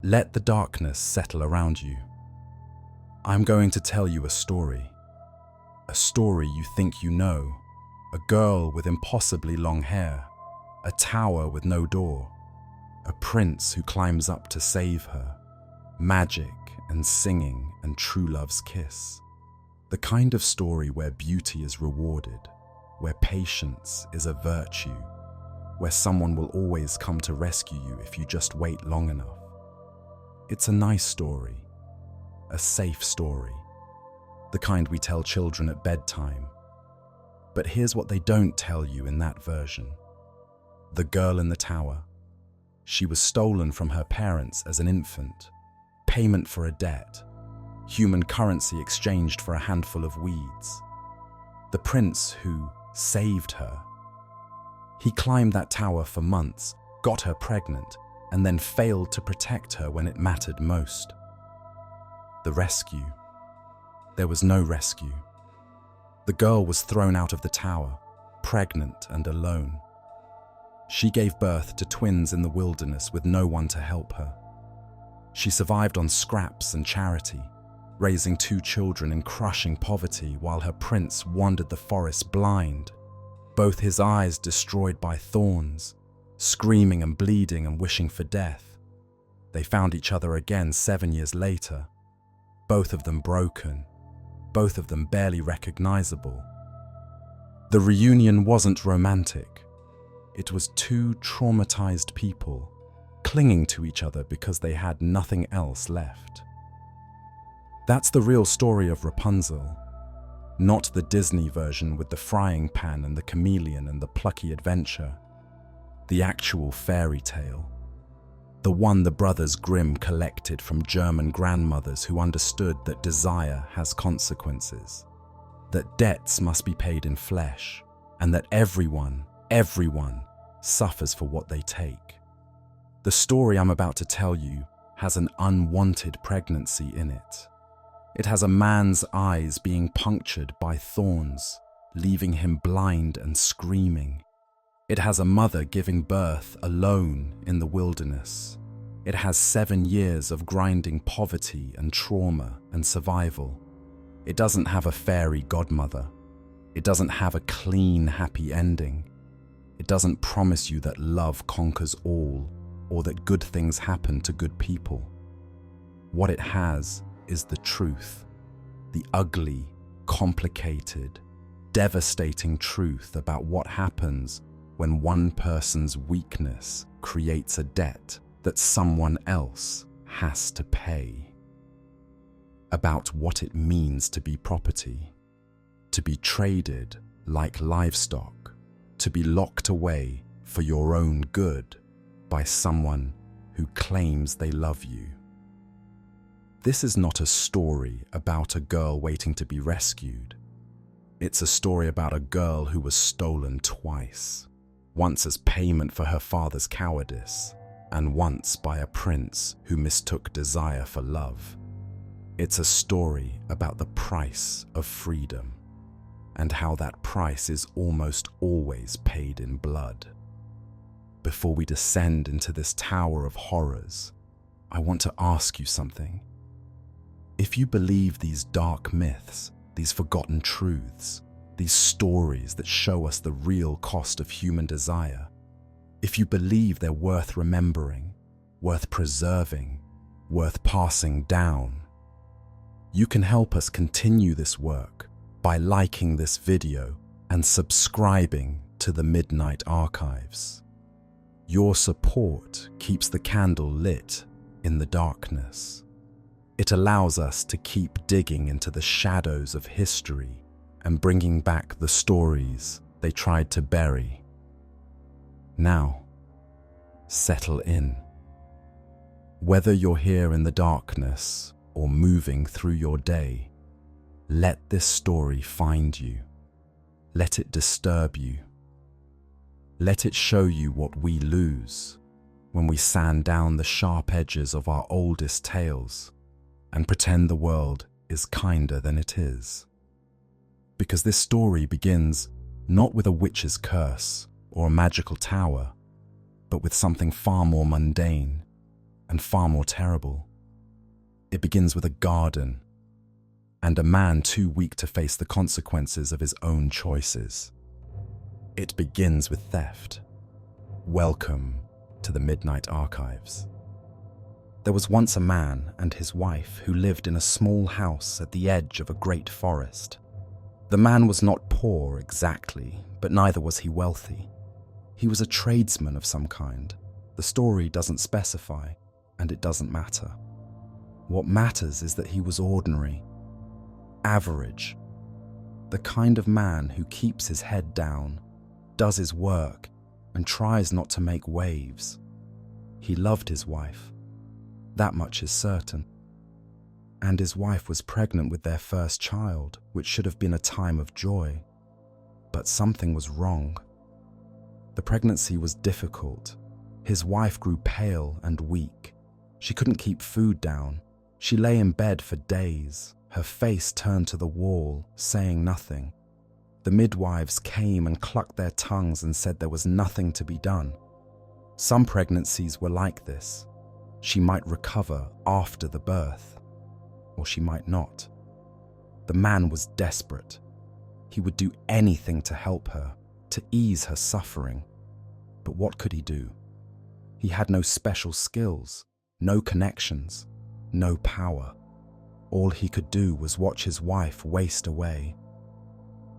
Let the darkness settle around you. I'm going to tell you a story you think you know, a girl with impossibly long hair, a tower with no door, a prince who climbs up to save her, magic and singing and true love's kiss. The kind of story where beauty is rewarded, where patience is a virtue, where someone will always come to rescue you if you just wait long enough. It's a nice story, a safe story, the kind we tell children at bedtime. But here's what they don't tell you in that version. The girl in the tower. She was stolen from her parents as an infant, payment for a debt, human currency exchanged for a handful of weeds. The prince who saved her. He climbed that tower for months, got her pregnant, and then failed to protect her when it mattered most. The rescue. There was no rescue. The girl was thrown out of the tower, pregnant and alone. She gave birth to twins in the wilderness with no one to help her. She survived on scraps and charity, raising 2 children in crushing poverty while her prince wandered the forest blind, both his eyes destroyed by thorns, screaming and bleeding and wishing for death. They found each other again 7 years later, both of them broken, both of them barely recognizable. The reunion wasn't romantic. It was 2 traumatized people clinging to each other because they had nothing else left. That's the real story of Rapunzel, not the Disney version with the frying pan and the chameleon and the plucky adventure. The actual fairy tale. The one the brothers Grimm collected from German grandmothers who understood that desire has consequences, that debts must be paid in flesh, and that everyone suffers for what they take. The story I'm about to tell you has an unwanted pregnancy in it. It has a man's eyes being punctured by thorns, leaving him blind and screaming. It has a mother giving birth alone in the wilderness. It has 7 years of grinding poverty and trauma and survival. It doesn't have a fairy godmother. It doesn't have a clean, happy ending. It doesn't promise you that love conquers all or that good things happen to good people. What it has is the truth, the ugly, complicated, devastating truth about what happens when one person's weakness creates a debt that someone else has to pay. About what it means to be property, to be traded like livestock, to be locked away for your own good by someone who claims they love you. This is not a story about a girl waiting to be rescued. It's a story about a girl who was stolen twice. Once as payment for her father's cowardice, and once by a prince who mistook desire for love. It's a story about the price of freedom, and how that price is almost always paid in blood. Before we descend into this tower of horrors, I want to ask you something. If you believe these dark myths, these forgotten truths, these stories that show us the real cost of human desire, if you believe they're worth remembering, worth preserving, worth passing down, you can help us continue this work by liking this video and subscribing to the Midnight Archives. Your support keeps the candle lit in the darkness. It allows us to keep digging into the shadows of history and bringing back the stories they tried to bury. Now, settle in. Whether you're here in the darkness or moving through your day, let this story find you. Let it disturb you. Let it show you what we lose when we sand down the sharp edges of our oldest tales and pretend the world is kinder than it is. Because this story begins not with a witch's curse or a magical tower, but with something far more mundane, and far more terrible. It begins with a garden and a man too weak to face the consequences of his own choices. It begins with theft. Welcome to the Midnight Archives. There was once a man and his wife who lived in a small house at the edge of a great forest. The man was not poor exactly, but neither was he wealthy. He was a tradesman of some kind. The story doesn't specify, and it doesn't matter. What matters is that he was ordinary, average, the kind of man who keeps his head down, does his work, and tries not to make waves. He loved his wife. That much is certain. And his wife was pregnant with their first child, which should have been a time of joy. But something was wrong. The pregnancy was difficult. His wife grew pale and weak. She couldn't keep food down. She lay in bed for days, her face turned to the wall, saying nothing. The midwives came and clucked their tongues and said there was nothing to be done. Some pregnancies were like this. She might recover after the birth, or she might not. The man was desperate. He would do anything to help her, to ease her suffering. But what could he do? He had no special skills, no connections, no power. All he could do was watch his wife waste away.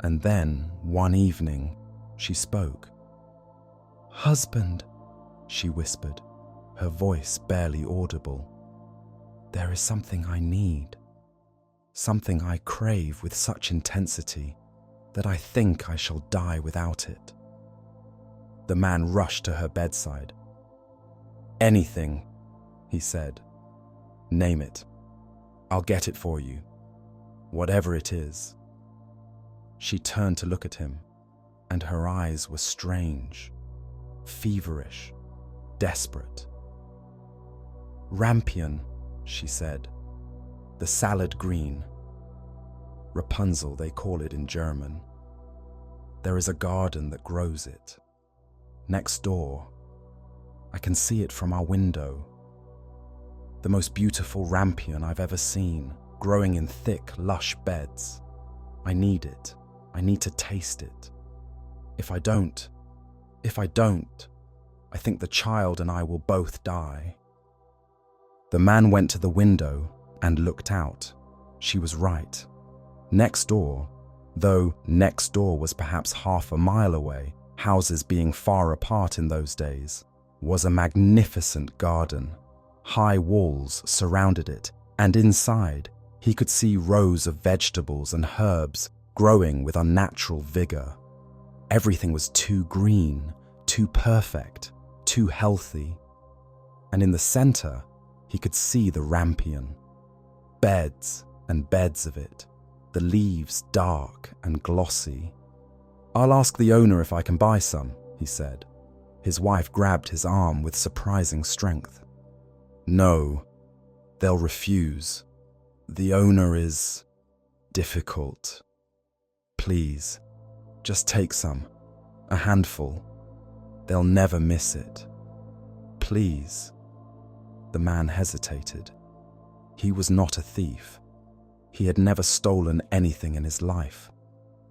And then, one evening, she spoke. "Husband," she whispered, her voice barely audible. "There is something I need, something I crave with such intensity that I think I shall die without it." The man rushed to her bedside. "Anything," he said. "Name it. I'll get it for you. Whatever it is." She turned to look at him, and her eyes were strange, feverish, desperate. "Rampion," she said. "The salad green. Rapunzel, they call it in German. There is a garden that grows it. Next door. I can see it from our window. The most beautiful rampion I've ever seen, growing in thick, lush beds. I need it. I need to taste it. If I don't, I think the child and I will both die." The man went to the window and looked out. She was right. Next door, though next door was perhaps half a mile away, houses being far apart in those days, was a magnificent garden. High walls surrounded it, and inside he could see rows of vegetables and herbs growing with unnatural vigor. Everything was too green, too perfect, too healthy. And in the center, he could see the rampion. Beds and beds of it, the leaves dark and glossy. "I'll ask the owner if I can buy some," he said. His wife grabbed his arm with surprising strength. "No, they'll refuse. The owner is difficult. Please, just take some, a handful. They'll never miss it. Please." The man hesitated. He was not a thief. He had never stolen anything in his life.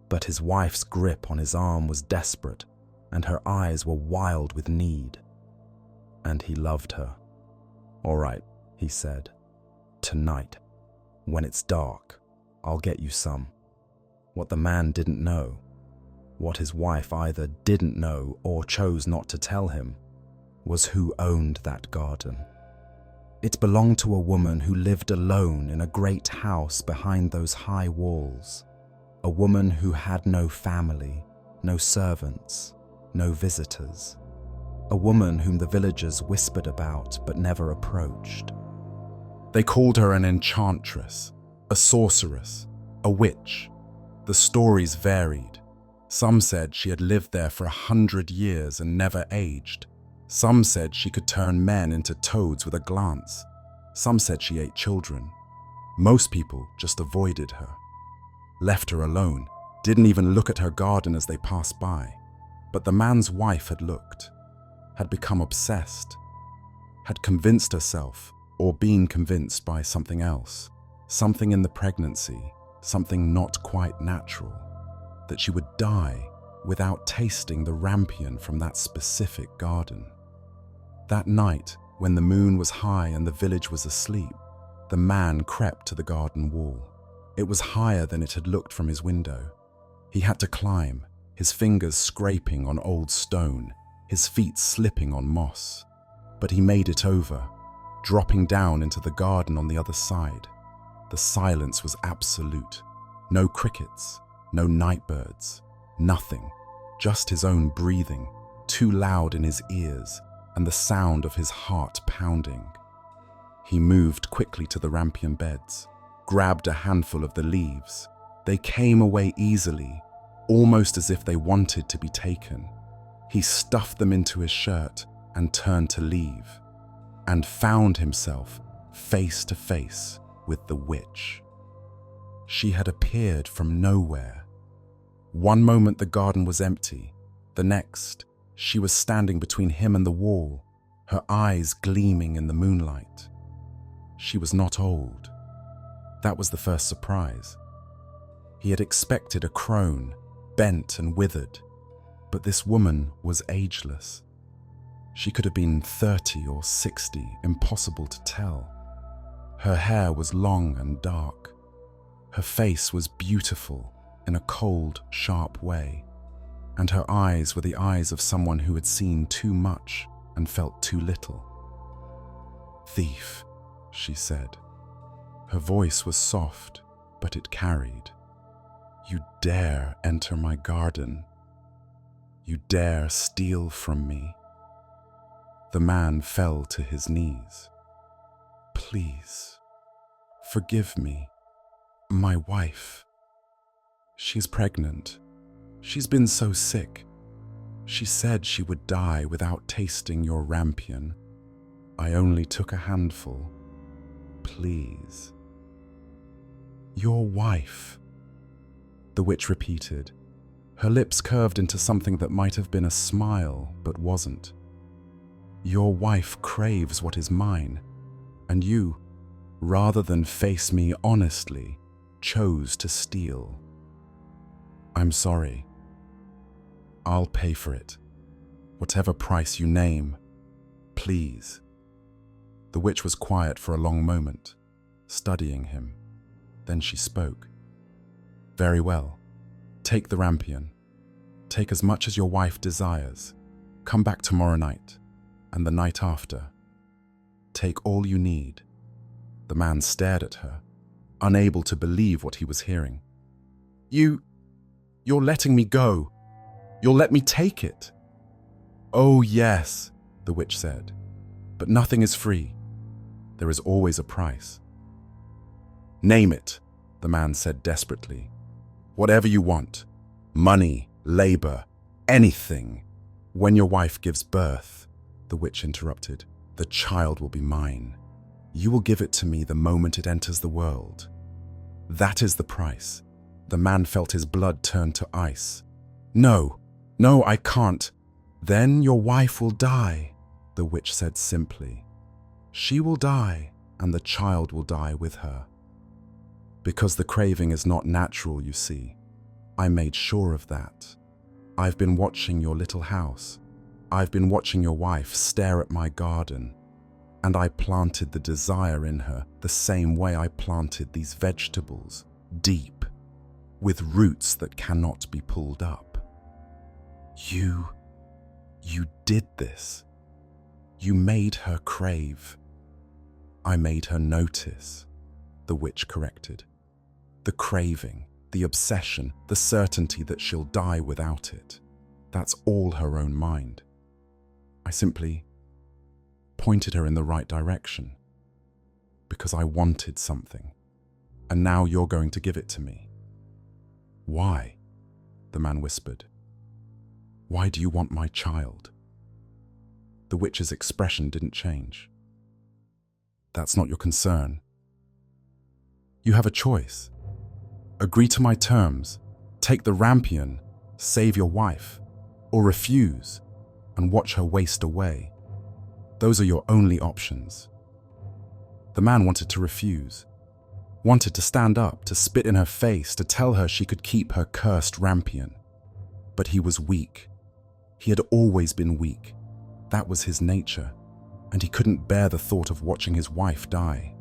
But his wife's grip on his arm was desperate, and her eyes were wild with need. And he loved her. "All right," he said. "Tonight, when it's dark, I'll get you some." What the man didn't know, what his wife either didn't know or chose not to tell him, was who owned that garden. It belonged to a woman who lived alone in a great house behind those high walls. A woman who had no family, no servants, no visitors. A woman whom the villagers whispered about but never approached. They called her an enchantress, a sorceress, a witch. The stories varied. Some said she had lived there for 100 years and never aged. Some said she could turn men into toads with a glance. Some said she ate children. Most people just avoided her, left her alone, didn't even look at her garden as they passed by. But the man's wife had looked, had become obsessed, had convinced herself, or been convinced by something else, something in the pregnancy, something not quite natural, that she would die without tasting the rampion from that specific garden. That night, when the moon was high and the village was asleep, the man crept to the garden wall. It was higher than it had looked from his window. He had to climb, his fingers scraping on old stone, his feet slipping on moss. But he made it over, dropping down into the garden on the other side. The silence was absolute. No crickets, no nightbirds, nothing. Just his own breathing, too loud in his ears, and the sound of his heart pounding. He moved quickly to the rampion beds, grabbed a handful of the leaves. They came away easily, almost as if they wanted to be taken. He stuffed them into his shirt and turned to leave, and found himself face to face with the witch. She had appeared from nowhere. One moment the garden was empty, the next she was standing between him and the wall, her eyes gleaming in the moonlight. She was not old. That was the first surprise. He had expected a crone, bent and withered, but this woman was ageless. She could have been 30 or 60, impossible to tell. Her hair was long and dark. Her face was beautiful in a cold, sharp way, and her eyes were the eyes of someone who had seen too much and felt too little. "Thief," she said. Her voice was soft, but it carried. "You dare enter my garden. You dare steal from me." The man fell to his knees. "Please, forgive me. My wife. She's pregnant. She's been so sick. She said she would die without tasting your rampion. I only took a handful. Please." "Your wife," the witch repeated. Her lips curved into something that might have been a smile, but wasn't. "Your wife craves what is mine, and you, rather than face me honestly, chose to steal. I'm sorry. I'll pay for it. Whatever price you name, please." The witch was quiet for a long moment, studying him. Then she spoke. "Very well. Take the rampion. Take as much as your wife desires. Come back tomorrow night, and the night after. Take all you need." The man stared at her, unable to believe what he was hearing. You're letting me go. You'll let me take it." "Oh, yes," the witch said. "But nothing is free. There is always a price." "Name it," the man said desperately. "Whatever you want. Money, labor, anything. When your wife gives birth," the witch interrupted, "the child will be mine. You will give it to me the moment it enters the world. That is the price." The man felt his blood turn to ice. No, I can't." "Then your wife will die," the witch said simply. "She will die, and the child will die with her. Because the craving is not natural, you see. I made sure of that. I've been watching your little house. I've been watching your wife stare at my garden, and I planted the desire in her the same way I planted these vegetables, deep, with roots that cannot be pulled up. You did this. You made her crave." "I made her notice," the witch corrected. "The craving, the obsession, the certainty that she'll die without it. That's all her own mind. I simply pointed her in the right direction because I wanted something, and now you're going to give it to me." "Why?" the man whispered. "Why do you want my child?" The witch's expression didn't change. "That's not your concern. You have a choice. Agree to my terms, take the rampion, save your wife, or refuse and watch her waste away." Those are your only options." The man wanted to refuse, wanted to stand up, to spit in her face, to tell her she could keep her cursed rampion. But he was weak. He had always been weak. That was his nature, and he couldn't bear the thought of watching his wife die.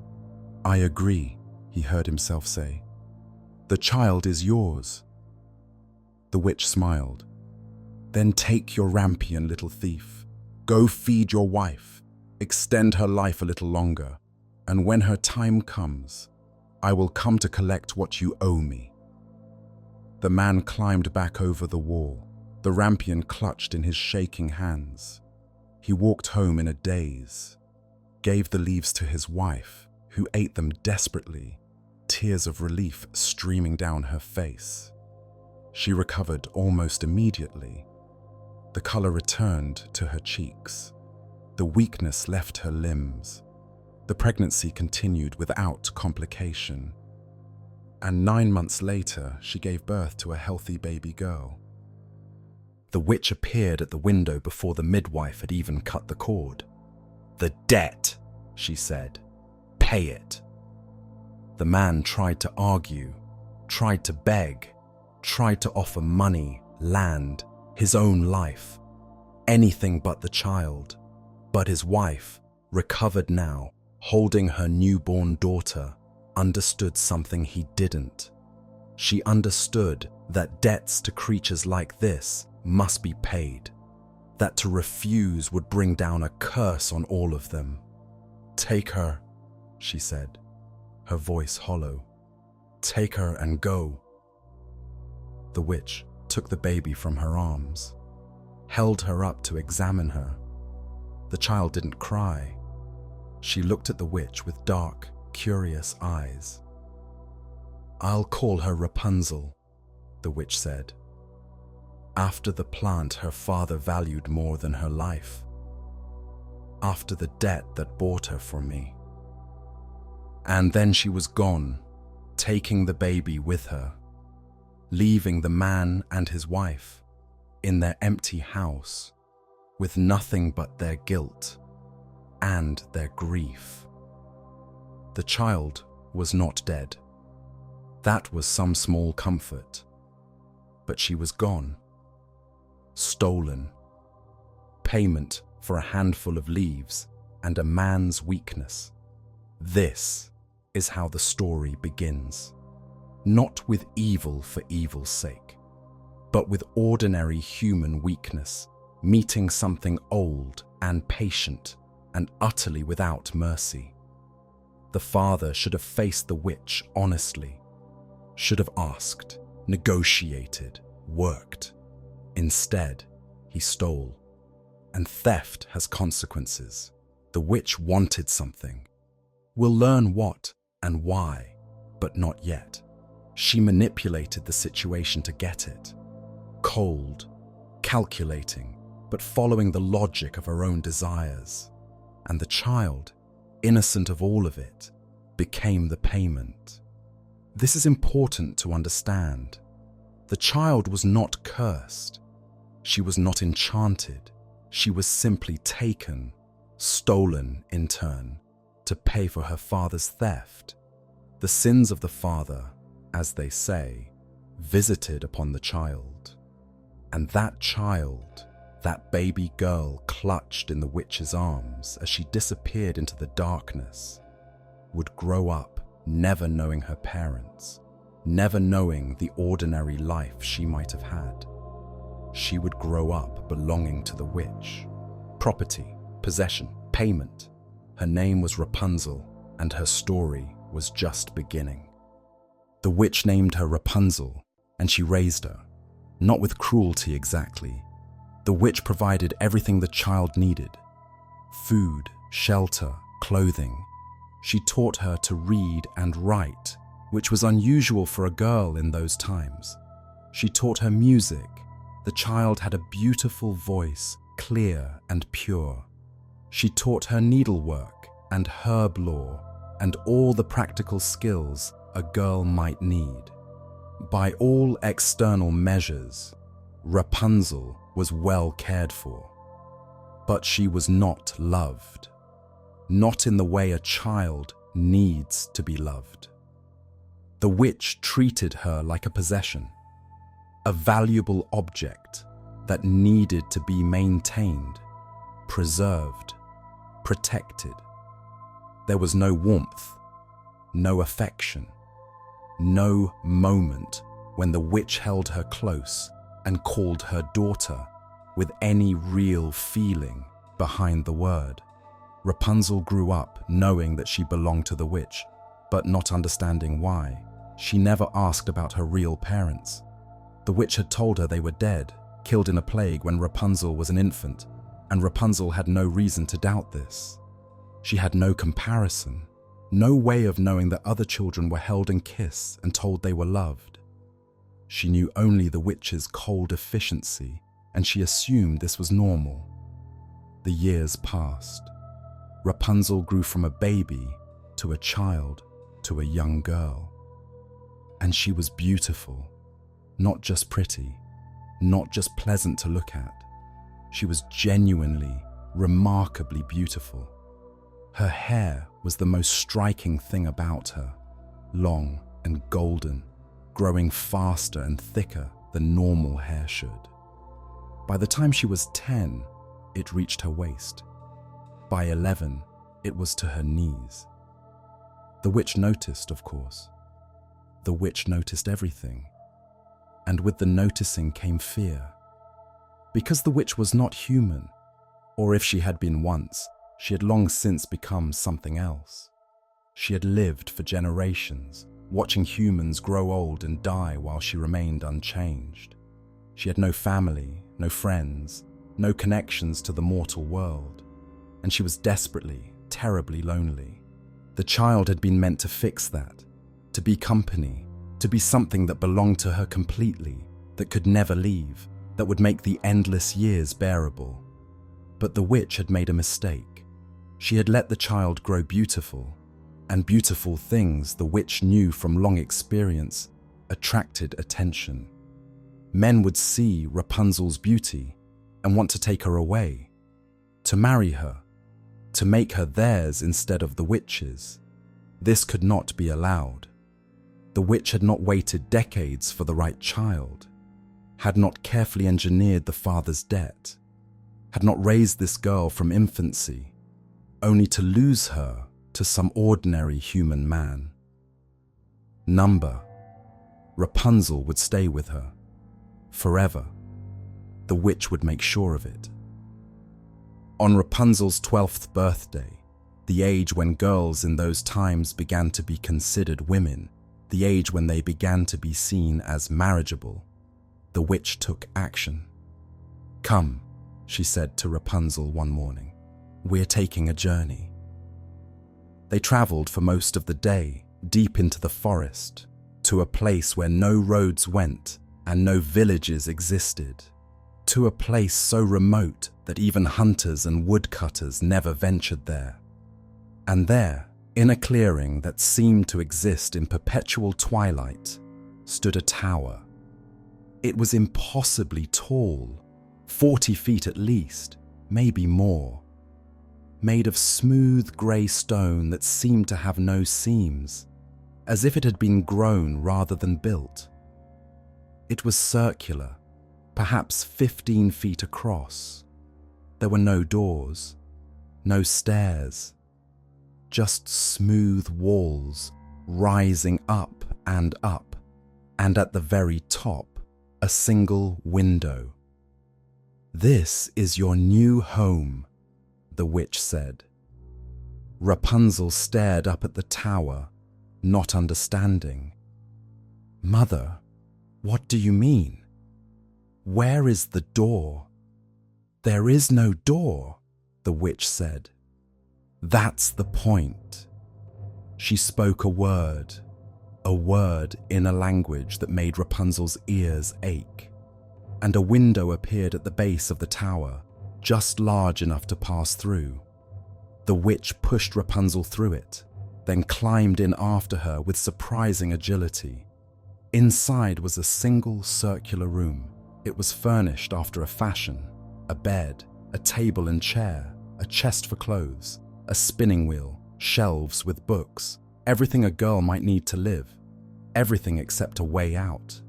"I agree," he heard himself say. "The child is yours." The witch smiled. "Then take your rampion, little thief. Go feed your wife. Extend her life a little longer. And when her time comes, I will come to collect what you owe me." The man climbed back over the wall, the rampion clutched in his shaking hands. He walked home in a daze, gave the leaves to his wife, who ate them desperately, tears of relief streaming down her face. She recovered almost immediately. The color returned to her cheeks. The weakness left her limbs. The pregnancy continued without complication. And 9 months later, she gave birth to a healthy baby girl. The witch appeared at the window before the midwife had even cut the cord. "The debt," she said. "Pay it." The man tried to argue, tried to beg, tried to offer money, land, his own life, anything but the child. But his wife, recovered now, holding her newborn daughter, understood something he didn't. She understood that debts to creatures like this must be paid, that to refuse would bring down a curse on all of them. "Take her," she said, her voice hollow. "Take her and go." The witch took the baby from her arms, held her up to examine her. The child didn't cry. She looked at the witch with dark, curious eyes. "I'll call her Rapunzel," the witch said. "After the plant her father valued more than her life. After the debt that bought her from me." And then she was gone, taking the baby with her, leaving the man and his wife in their empty house with nothing but their guilt and their grief. The child was not dead. That was some small comfort. But she was gone. Stolen. Payment for a handful of leaves and a man's weakness. This is how the story begins. Not with evil for evil's sake, but with ordinary human weakness, meeting something old and patient and utterly without mercy. The father should have faced the witch honestly, should have asked, negotiated, worked. Instead, he stole. And theft has consequences. The witch wanted something. We'll learn what and why, but not yet. She manipulated the situation to get it. Cold, calculating, but following the logic of her own desires. And the child, innocent of all of it, became the payment. This is important to understand. The child was not cursed. She was not enchanted. She was simply taken, stolen in turn, to pay for her father's theft. The sins of the father, as they say, visited upon the child. And that child, that baby girl clutched in the witch's arms as she disappeared into the darkness, would grow up never knowing her parents, never knowing the ordinary life she might have had. She would grow up belonging to the witch. Property, possession, payment. Her name was Rapunzel, and her story was just beginning. The witch named her Rapunzel, and she raised her, not with cruelty exactly. The witch provided everything the child needed: food, shelter, clothing. She taught her to read and write, which was unusual for a girl in those times. She taught her music. The child had a beautiful voice, clear and pure. She taught her needlework and herb lore and all the practical skills a girl might need. By all external measures, Rapunzel was well cared for. But she was not loved. Not in the way a child needs to be loved. The witch treated her like a possession, a valuable object that needed to be maintained, preserved, protected. There was no warmth, no affection, no moment when the witch held her close and called her daughter with any real feeling behind the word. Rapunzel grew up knowing that she belonged to the witch, but not understanding why. She never asked about her real parents. The witch had told her they were dead, killed in a plague when Rapunzel was an infant, and Rapunzel had no reason to doubt this. She had no comparison, no way of knowing that other children were held and kissed and told they were loved. She knew only the witch's cold efficiency, and she assumed this was normal. The years passed. Rapunzel grew from a baby to a child to a young girl. And she was beautiful, not just pretty, not just pleasant to look at. She was genuinely, remarkably beautiful. Her hair was the most striking thing about her, long and golden, growing faster and thicker than normal hair should. By the time she was 10, it reached her waist. By 11, it was to her knees. The witch noticed, of course. The witch noticed everything. And with the noticing came fear. Because the witch was not human, or if she had been once, she had long since become something else. She had lived for generations, watching humans grow old and die while she remained unchanged. She had no family, no friends, no connections to the mortal world, and she was desperately, terribly lonely. The child had been meant to fix that, to be company, to be something that belonged to her completely, that could never leave, that would make the endless years bearable. But the witch had made a mistake. She had let the child grow beautiful, and beautiful things, the witch knew from long experience, attracted attention. Men would see Rapunzel's beauty and want to take her away, to marry her, to make her theirs instead of the witch's. This could not be allowed. The witch had not waited decades for the right child, had not carefully engineered the father's debt, had not raised this girl from infancy, only to lose her to some ordinary human man. Number. Rapunzel would stay with her. Forever. The witch would make sure of it. On Rapunzel's 12th birthday, the age when girls in those times began to be considered women, the age when they began to be seen as marriageable, the witch took action. "Come," she said to Rapunzel one morning. "We're taking a journey." They traveled for most of the day, deep into the forest, to a place where no roads went and no villages existed, to a place so remote that even hunters and woodcutters never ventured there. And there, in a clearing that seemed to exist in perpetual twilight, stood a tower. It was impossibly tall, 40 feet at least, maybe more, made of smooth grey stone that seemed to have no seams, as if it had been grown rather than built. It was circular, perhaps 15 feet across. There were no doors, no stairs, just smooth walls rising up, and at the very top, a single window. "This is your new home," the witch said. Rapunzel stared up at the tower, not understanding. "Mother, what do you mean? Where is the door?" "There is no door," the witch said. "That's the point." She spoke a word in a language that made Rapunzel's ears ache, and a window appeared at the base of the tower, just large enough to pass through. The witch pushed Rapunzel through it, then climbed in after her with surprising agility. Inside was a single circular room. It was furnished after a fashion: a bed, a table and chair, a chest for clothes, a spinning wheel, shelves with books, everything a girl might need to live, everything except a way out.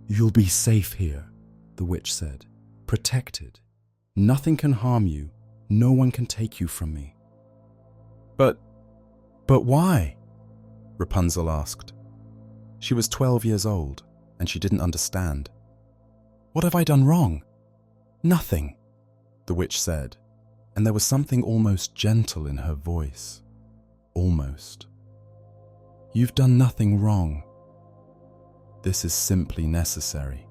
"You'll be safe here," the witch said, "protected. Nothing can harm you, no one can take you from me." But why?" Rapunzel asked. She was 12 years old, and she didn't understand. "What have I done wrong?" "Nothing," the witch said, and there was something almost gentle in her voice. Almost. "You've done nothing wrong. This is simply necessary.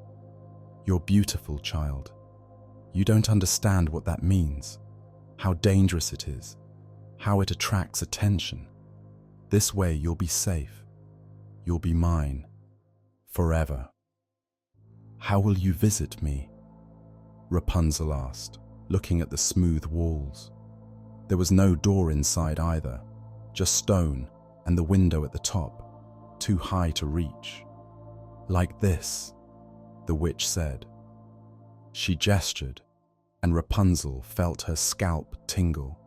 You're beautiful, child. You don't understand what that means, how dangerous it is, how it attracts attention. This way you'll be safe. You'll be mine. Forever." "How will you visit me?" Rapunzel asked, looking at the smooth walls. There was no door inside either, just stone and the window at the top, too high to reach. "Like this," the witch said. She gestured, and Rapunzel felt her scalp tingle.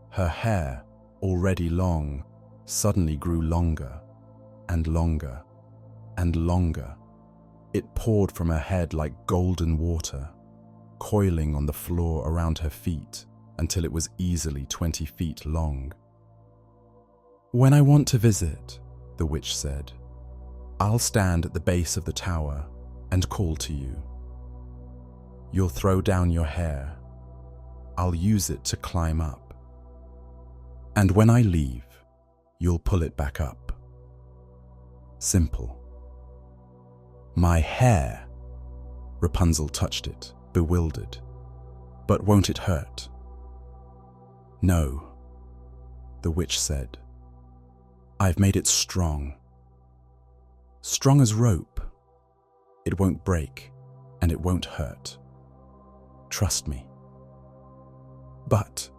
Her hair, already long, suddenly grew longer and longer and longer. It poured from her head like golden water, coiling on the floor around her feet until it was easily 20 feet long. "When I want to visit," the witch said, "I'll stand at the base of the tower and call to you. You'll throw down your hair. I'll use it to climb up. And when I leave, you'll pull it back up. Simple." "My hair?" Rapunzel touched it, bewildered. "But won't it hurt?" "No," the witch said. "I've made it strong. Strong as rope. It won't break, and it won't hurt. Trust me." "But—"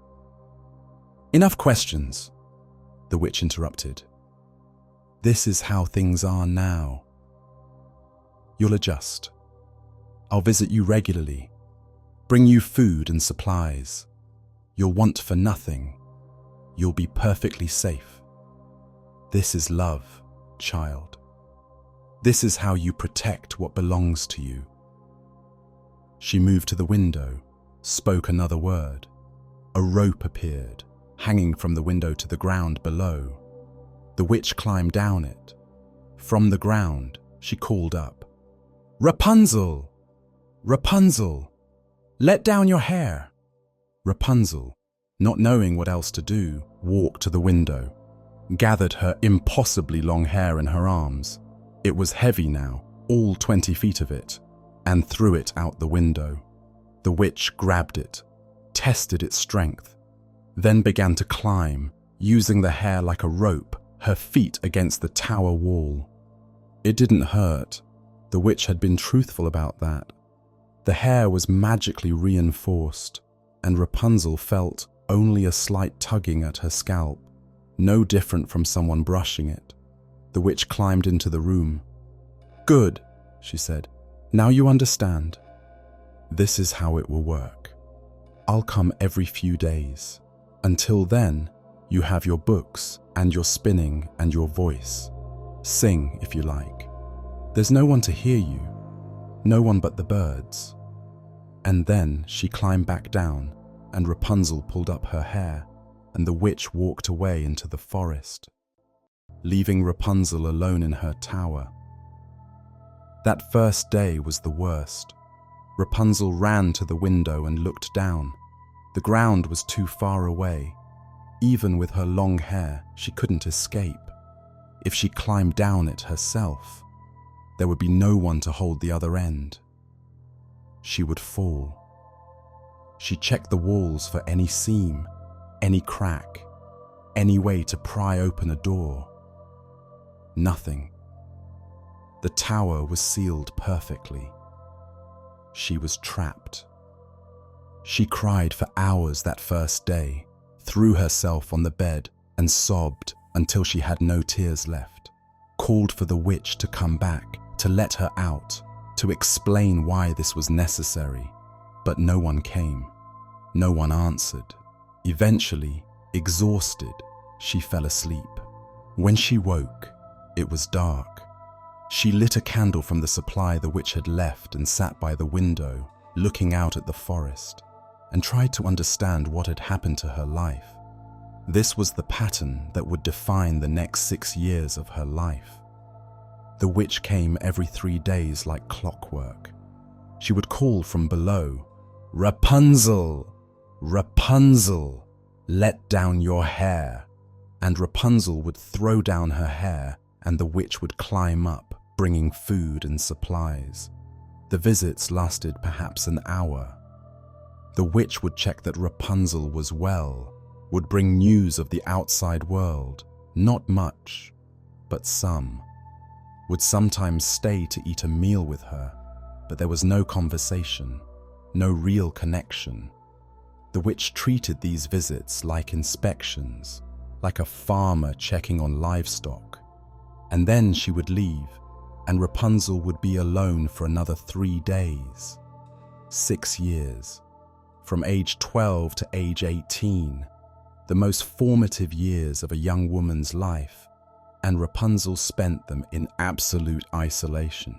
"Enough questions," the witch interrupted. "This is how things are now. You'll adjust. I'll visit you regularly, bring you food and supplies. You'll want for nothing. You'll be perfectly safe. This is love, child. This is how you protect what belongs to you." She moved to the window, spoke another word. A rope appeared, hanging from the window to the ground below. The witch climbed down it. From the ground, she called up, "Rapunzel! Rapunzel! Let down your hair!" Rapunzel, not knowing what else to do, walked to the window, gathered her impossibly long hair in her arms. It was heavy now, all 20 feet of it, and threw it out the window. The witch grabbed it, tested its strength, then began to climb, using the hair like a rope, her feet against the tower wall. It didn't hurt. The witch had been truthful about that. The hair was magically reinforced, and Rapunzel felt only a slight tugging at her scalp, no different from someone brushing it. The witch climbed into the room. "Good," she said. "Now you understand. This is how it will work. I'll come every few days. Until then, you have your books and your spinning and your voice. Sing if you like. There's no one to hear you, no one but the birds." And then she climbed back down, and Rapunzel pulled up her hair, and the witch walked away into the forest, leaving Rapunzel alone in her tower. That first day was the worst. Rapunzel ran to the window and looked down. The ground was too far away. Even with her long hair, she couldn't escape. If she climbed down it herself, there would be no one to hold the other end. She would fall. She checked the walls for any seam, any crack, any way to pry open a door. Nothing. The tower was sealed perfectly. She was trapped. She cried for hours that first day, threw herself on the bed and sobbed until she had no tears left, called for the witch to come back, to let her out, to explain why this was necessary, but no one came. No one answered. Eventually, exhausted, she fell asleep. When she woke, it was dark. She lit a candle from the supply the witch had left and sat by the window, looking out at the forest, and tried to understand what had happened to her life. This was the pattern that would define the next 6 years of her life. The witch came every 3 days like clockwork. She would call from below, "Rapunzel! Rapunzel! Let down your hair!" And Rapunzel would throw down her hair and the witch would climb up, bringing food and supplies. The visits lasted perhaps an hour. The witch would check that Rapunzel was well, would bring news of the outside world, not much, but some. Would sometimes stay to eat a meal with her, but there was no conversation, no real connection. The witch treated these visits like inspections, like a farmer checking on livestock. And then she would leave, and Rapunzel would be alone for another 3 days. 6 years. From age 12 to age 18, the most formative years of a young woman's life, and Rapunzel spent them in absolute isolation.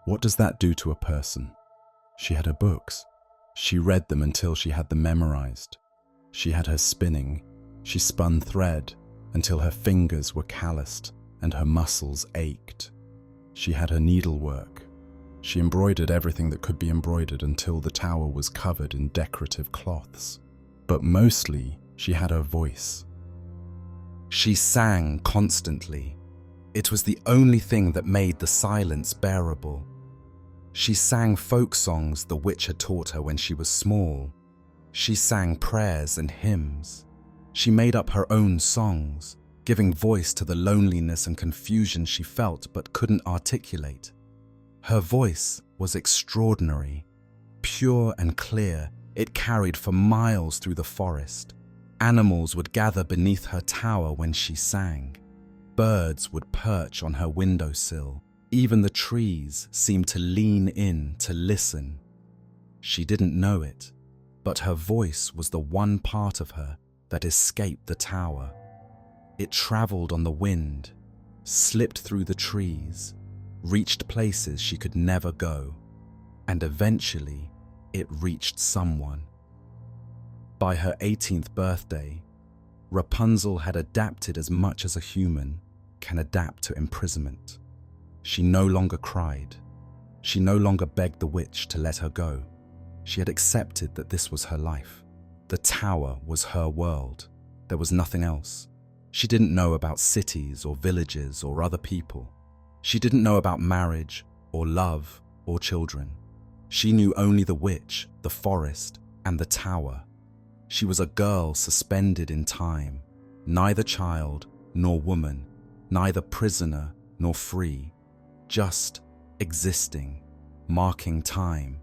What does that do to a person? She had her books. She read them until she had them memorized. She had her spinning. She spun thread until her fingers were calloused and her muscles ached. She had her needlework. She embroidered everything that could be embroidered until the tower was covered in decorative cloths. But mostly, she had her voice. She sang constantly. It was the only thing that made the silence bearable. She sang folk songs the witch had taught her when she was small. She sang prayers and hymns. She made up her own songs, giving voice to the loneliness and confusion she felt but couldn't articulate. Her voice was extraordinary. Pure and clear, it carried for miles through the forest. Animals would gather beneath her tower when she sang. Birds would perch on her windowsill. Even the trees seemed to lean in to listen. She didn't know it, but her voice was the one part of her that escaped the tower. It traveled on the wind, slipped through the trees, reached places she could never go, and eventually it reached someone. By her 18th birthday, Rapunzel had adapted as much as a human can adapt to imprisonment. She no longer cried. She no longer begged the witch to let her go. She had accepted that this was her life. The tower was her world. There was nothing else. She didn't know about cities or villages or other people. She didn't know about marriage or love or children. She knew only the witch, the forest, and the tower. She was a girl suspended in time, neither child nor woman, neither prisoner nor free, just existing, marking time,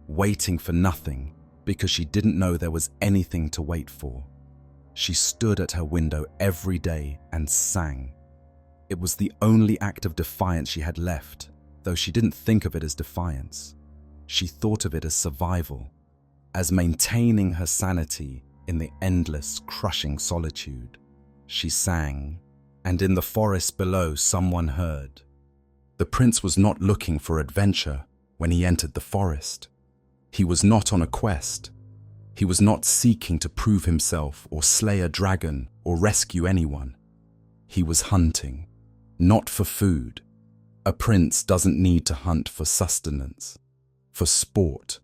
waiting for nothing because she didn't know there was anything to wait for. She stood at her window every day and sang. It was the only act of defiance she had left, though she didn't think of it as defiance. She thought of it as survival, as maintaining her sanity in the endless, crushing solitude. She sang, and in the forest below someone heard. The prince was not looking for adventure when he entered the forest. He was not on a quest. He was not seeking to prove himself or slay a dragon or rescue anyone. He was hunting, not for food. A prince doesn't need to hunt for sustenance, for sport,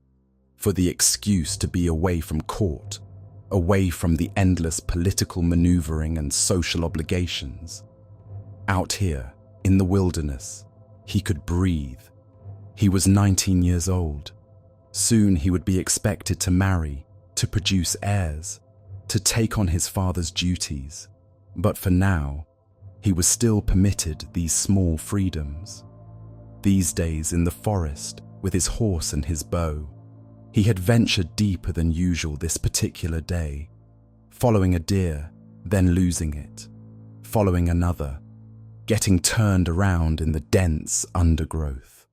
for the excuse to be away from court, away from the endless political maneuvering and social obligations. Out here, in the wilderness, he could breathe. He was 19 years old. Soon he would be expected to marry, to produce heirs, to take on his father's duties. But for now, he was still permitted these small freedoms. These days in the forest, with his horse and his bow, he had ventured deeper than usual this particular day, following a deer, then losing it, following another, getting turned around in the dense undergrowth.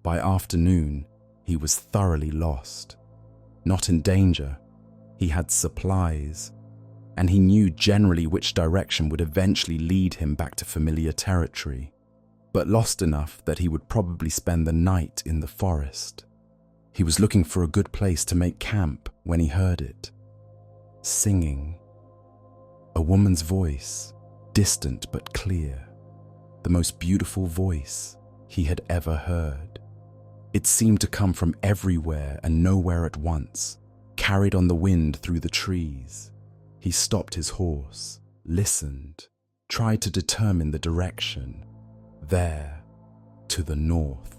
By afternoon, he was thoroughly lost. Not in danger, He had supplies, and he knew generally which direction would eventually lead him back to familiar territory, but lost enough that he would probably spend the night in the forest. He was looking for a good place to make camp when he heard it. Singing. A woman's voice, distant but clear. The most beautiful voice he had ever heard. It seemed to come from everywhere and nowhere at once, carried on the wind through the trees. He stopped his horse, listened, tried to determine the direction. There, to the north.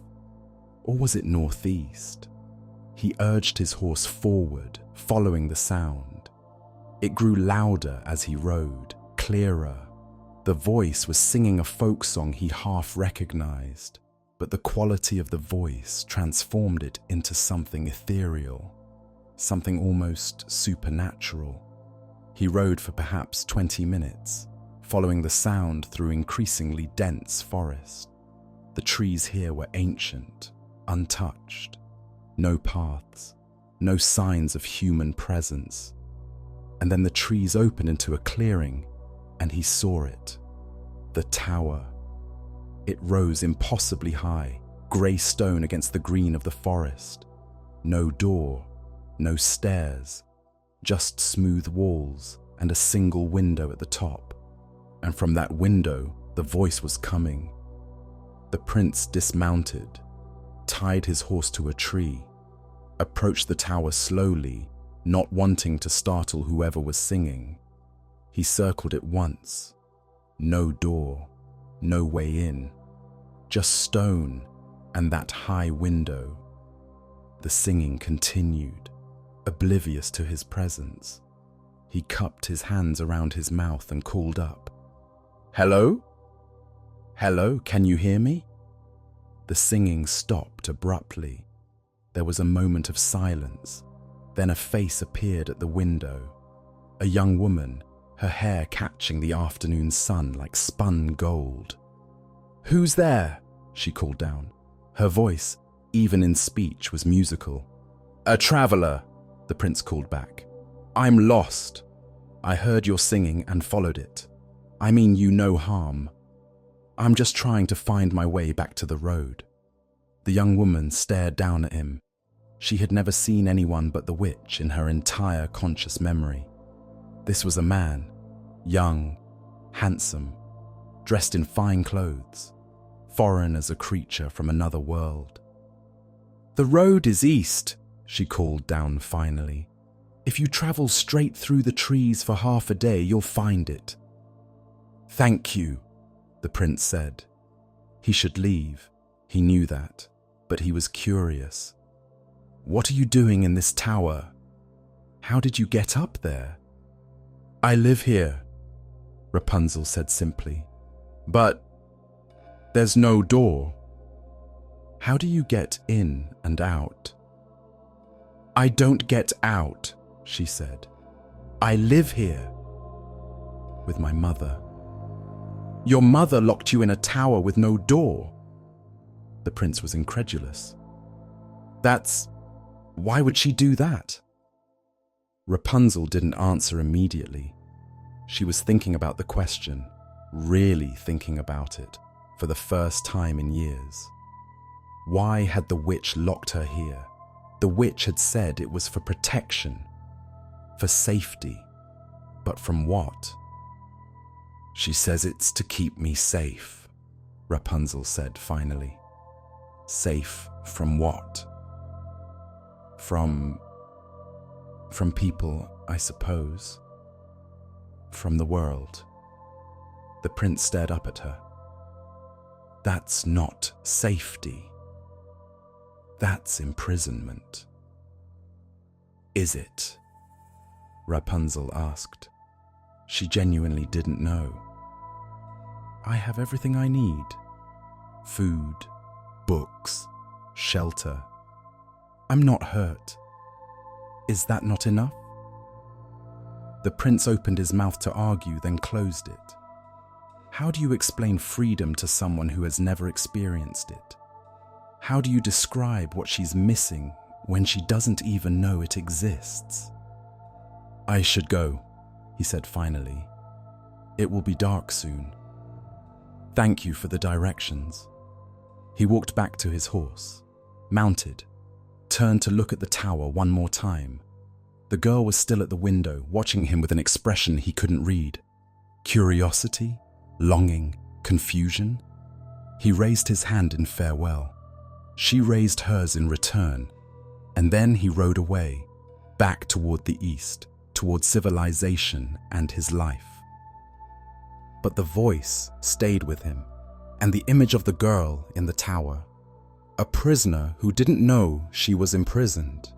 Or was it northeast? He urged his horse forward, following the sound. It grew louder as he rode, clearer. The voice was singing a folk song he half recognized, but the quality of the voice transformed it into something ethereal, something almost supernatural. He rode for perhaps 20 minutes, following the sound through increasingly dense forest. The trees here were ancient, untouched. No paths, no signs of human presence. And then the trees opened into a clearing, and he saw it. The tower. It rose impossibly high, grey stone against the green of the forest. No door, no stairs, just smooth walls and a single window at the top. And from that window, the voice was coming. The prince dismounted, tied his horse to a tree, approached the tower slowly, not wanting to startle whoever was singing. He circled it once. No door, no way in, just stone and that high window. The singing continued, oblivious to his presence. He cupped his hands around his mouth and called up, "Hello? Hello, can you hear me?" The singing stopped abruptly. There was a moment of silence. Then a face appeared at the window. A young woman, her hair catching the afternoon sun like spun gold. "Who's there?" she called down. Her voice, even in speech, was musical. "A traveler," the prince called back. "I'm lost. I heard your singing and followed it. I mean you no harm. I'm just trying to find my way back to the road." The young woman stared down at him. She had never seen anyone but the witch in her entire conscious memory. This was a man, young, handsome, dressed in fine clothes, foreign as a creature from another world. "The road is east," she called down finally. "If you travel straight through the trees for half a day, you'll find it." "Thank you," the prince said. He should leave, he knew that, but he was curious. "What are you doing in this tower? How did you get up there?" "I live here," Rapunzel said simply. "But there's no door." "How do you get in and out?" "I don't get out," she said. "I live here with my mother." "Your mother locked you in a tower with no door?" The prince was incredulous. Why would she do that?" Rapunzel didn't answer immediately. She was thinking about the question, really thinking about it, for the first time in years. Why had the witch locked her here? The witch had said it was for protection, for safety. But from what? "She says it's to keep me safe," Rapunzel said finally. "Safe from what?" From people, I suppose. From the world." The prince stared up at her. "That's not safety. That's imprisonment." "Is it?" Rapunzel asked. She genuinely didn't know. "I have everything I need. Food, books, shelter. I'm not hurt. Is that not enough?" The prince opened his mouth to argue, then closed it. How do you explain freedom to someone who has never experienced it? How do you describe what she's missing when she doesn't even know it exists? "I should go," he said finally. "It will be dark soon. Thank you for the directions." He walked back to his horse, mounted, turned to look at the tower one more time. The girl was still at the window, watching him with an expression he couldn't read. Curiosity, longing, confusion. He raised his hand in farewell. She raised hers in return, and then he rode away, back toward the east, toward civilization and his life. But the voice stayed with him, and the image of the girl in the tower, a prisoner who didn't know she was imprisoned,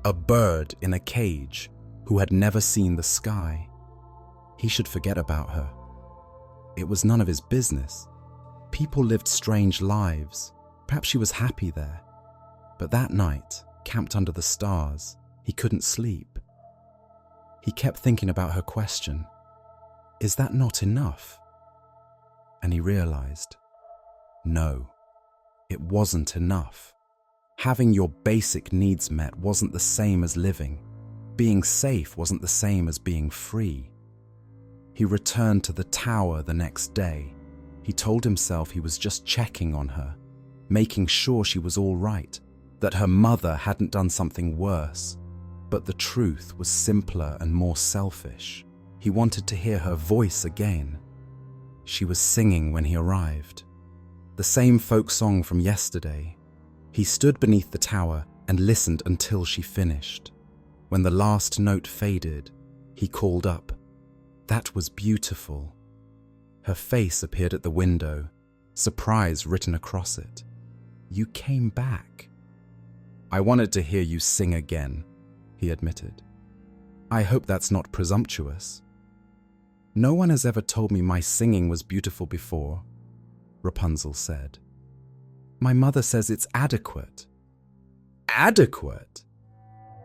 a bird in a cage who had never seen the sky. He should forget about her. It was none of his business. People lived strange lives. Perhaps she was happy there. But that night, camped under the stars, he couldn't sleep. He kept thinking about her question, "Is that not enough?" And he realized, no, it wasn't enough. Having your basic needs met wasn't the same as living. Being safe wasn't the same as being free. He returned to the tower the next day. He told himself he was just checking on her, making sure she was all right, that her mother hadn't done something worse. But the truth was simpler and more selfish. He wanted to hear her voice again. She was singing when he arrived. The same folk song from yesterday. He stood beneath the tower and listened until she finished. When the last note faded, he called up. That was beautiful. Her face appeared at the window, surprise written across it. "You came back." "I wanted to hear you sing again," he admitted. "I hope that's not presumptuous." "No one has ever told me my singing was beautiful before," Rapunzel said. "My mother says it's adequate." "Adequate?"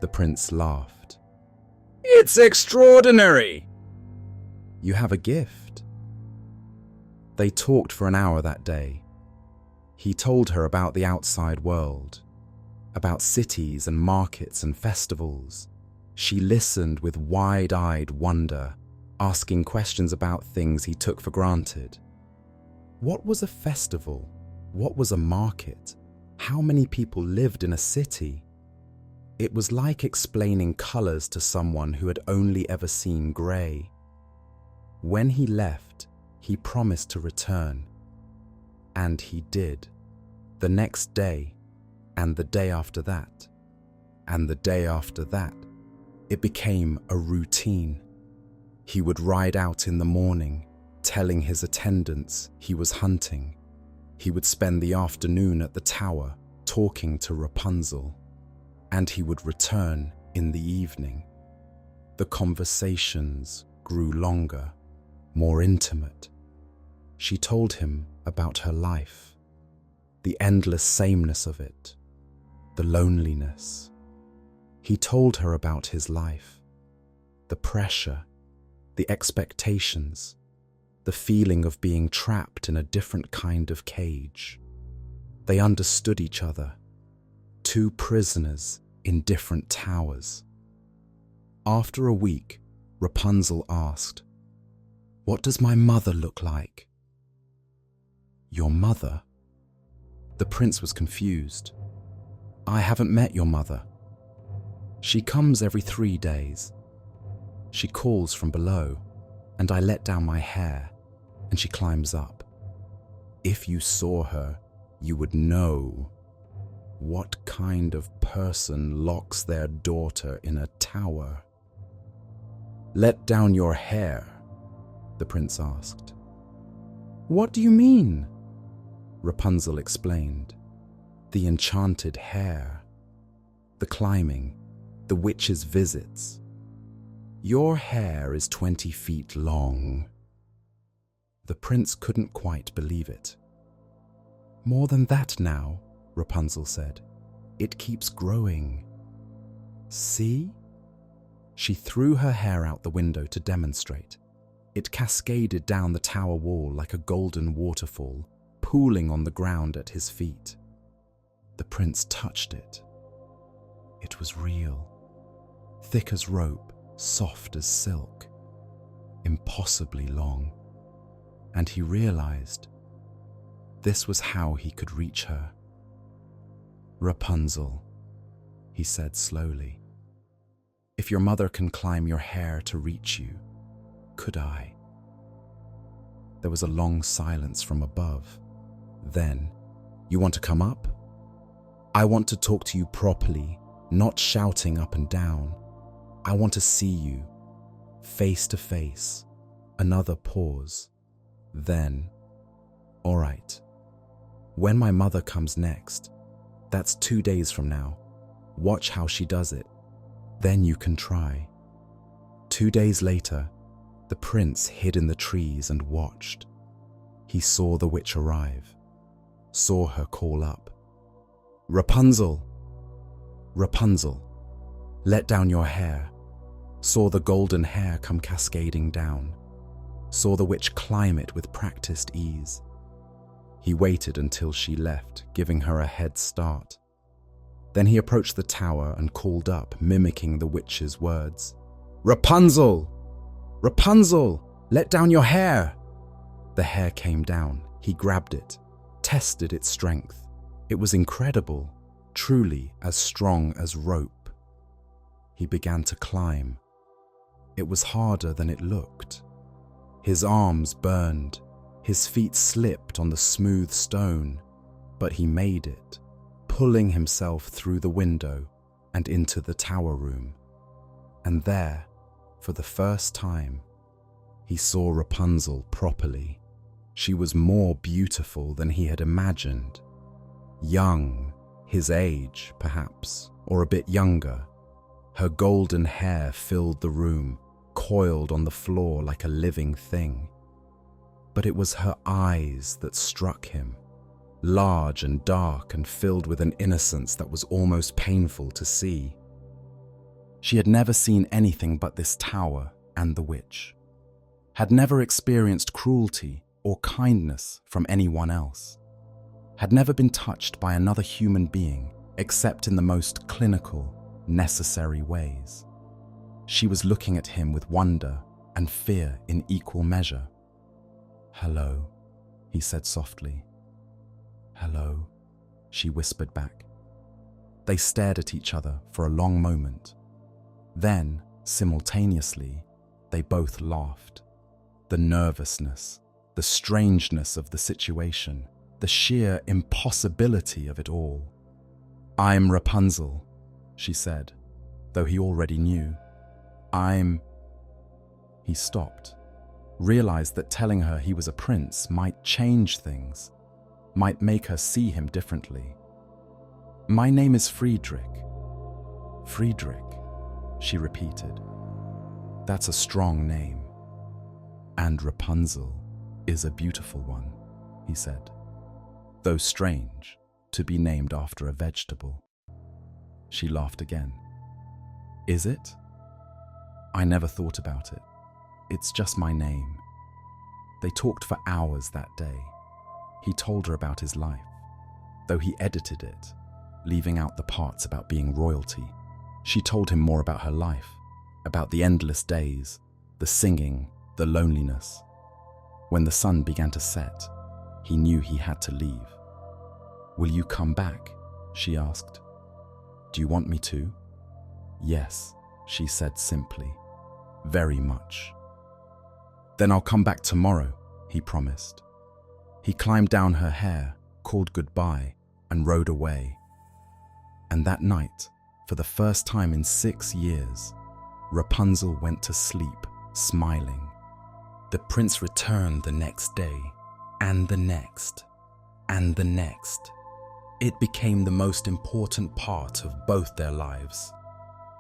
The prince laughed. "It's extraordinary!" "You have a gift." They talked for an hour that day. He told her about the outside world, about cities and markets and festivals. She listened with wide-eyed wonder, asking questions about things he took for granted. What was a festival? What was a market? How many people lived in a city? It was like explaining colors to someone who had only ever seen gray. When he left, he promised to return. And he did. The next day, and the day after that, and the day after that. It became a routine. He would ride out in the morning, telling his attendants he was hunting. He would spend the afternoon at the tower, talking to Rapunzel. And he would return in the evening. The conversations grew longer, more intimate. She told him about her life, the endless sameness of it, the loneliness. He told her about his life, the pressure, the expectations, the feeling of being trapped in a different kind of cage. They understood each other, two prisoners in different towers. After a week, Rapunzel asked, "What does my mother look like?" "Your mother?" The prince was confused. "I haven't met your mother. She comes every 3 days. She calls from below, and I let down my hair, and she climbs up. If you saw her, you would know. What kind of person locks their daughter in a tower?" "Let down your hair?" the prince asked. "What do you mean?" Rapunzel explained. "The enchanted hair, the climbing, the witch's visits. Your hair is 20 feet long." The prince couldn't quite believe it. "More than that now," Rapunzel said. "It keeps growing. See?" She threw her hair out the window to demonstrate. It cascaded down the tower wall like a golden waterfall, pooling on the ground at his feet. The prince touched it. It was real, thick as rope, soft as silk, impossibly long, and he realized this was how he could reach her. "Rapunzel," he said slowly, "if your mother can climb your hair to reach you, could I?" There was a long silence from above. Then, "You want to come up? I want to talk to you properly, not shouting up and down. I want to see you, face to face." Another pause. Then, "All right. When my mother comes next, that's 2 days from now. Watch how she does it. Then you can try." 2 days later, the prince hid in the trees and watched. He saw the witch arrive, saw her call up, "Rapunzel! Rapunzel, let down your hair." Saw the golden hair come cascading down, saw the witch climb it with practiced ease. He waited until she left, giving her a head start. Then he approached the tower and called up, mimicking the witch's words, "Rapunzel! Rapunzel, let down your hair!" The hair came down. He grabbed it, tested its strength. It was incredible, truly as strong as rope. He began to climb. It was harder than it looked. His arms burned, his feet slipped on the smooth stone, but he made it, pulling himself through the window and into the tower room. And there, for the first time, he saw Rapunzel properly. She was more beautiful than he had imagined. Young, his age, perhaps, or a bit younger. Her golden hair filled the room, coiled on the floor like a living thing. But it was her eyes that struck him, large and dark and filled with an innocence that was almost painful to see. She had never seen anything but this tower and the witch, had never experienced cruelty or kindness from anyone else, had never been touched by another human being except in the most clinical, necessary ways. She was looking at him with wonder and fear in equal measure. "Hello," he said softly. "Hello," she whispered back. They stared at each other for a long moment. Then, simultaneously, they both laughed. The nervousness, the strangeness of the situation, the sheer impossibility of it all. "I'm Rapunzel," she said, though he already knew. He stopped, realized that telling her he was a prince might change things, might make her see him differently. "My name is Friedrich." "Friedrich," she repeated. "That's a strong name. And Rapunzel is a beautiful one," he said, "though strange to be named after a vegetable." She laughed again. "Is it? I never thought about it. It's just my name." They talked for hours that day. He told her about his life, though he edited it, leaving out the parts about being royalty. She told him more about her life, about the endless days, the singing, the loneliness. When the sun began to set, he knew he had to leave. "Will you come back?" she asked. "Do you want me to?" "Yes," she said simply. "Very much." "Then I'll come back tomorrow," he promised. He climbed down her hair, called goodbye, and rode away. And that night, for the first time in 6 years, Rapunzel went to sleep, smiling. The prince returned the next day, and the next, and the next. It became the most important part of both their lives.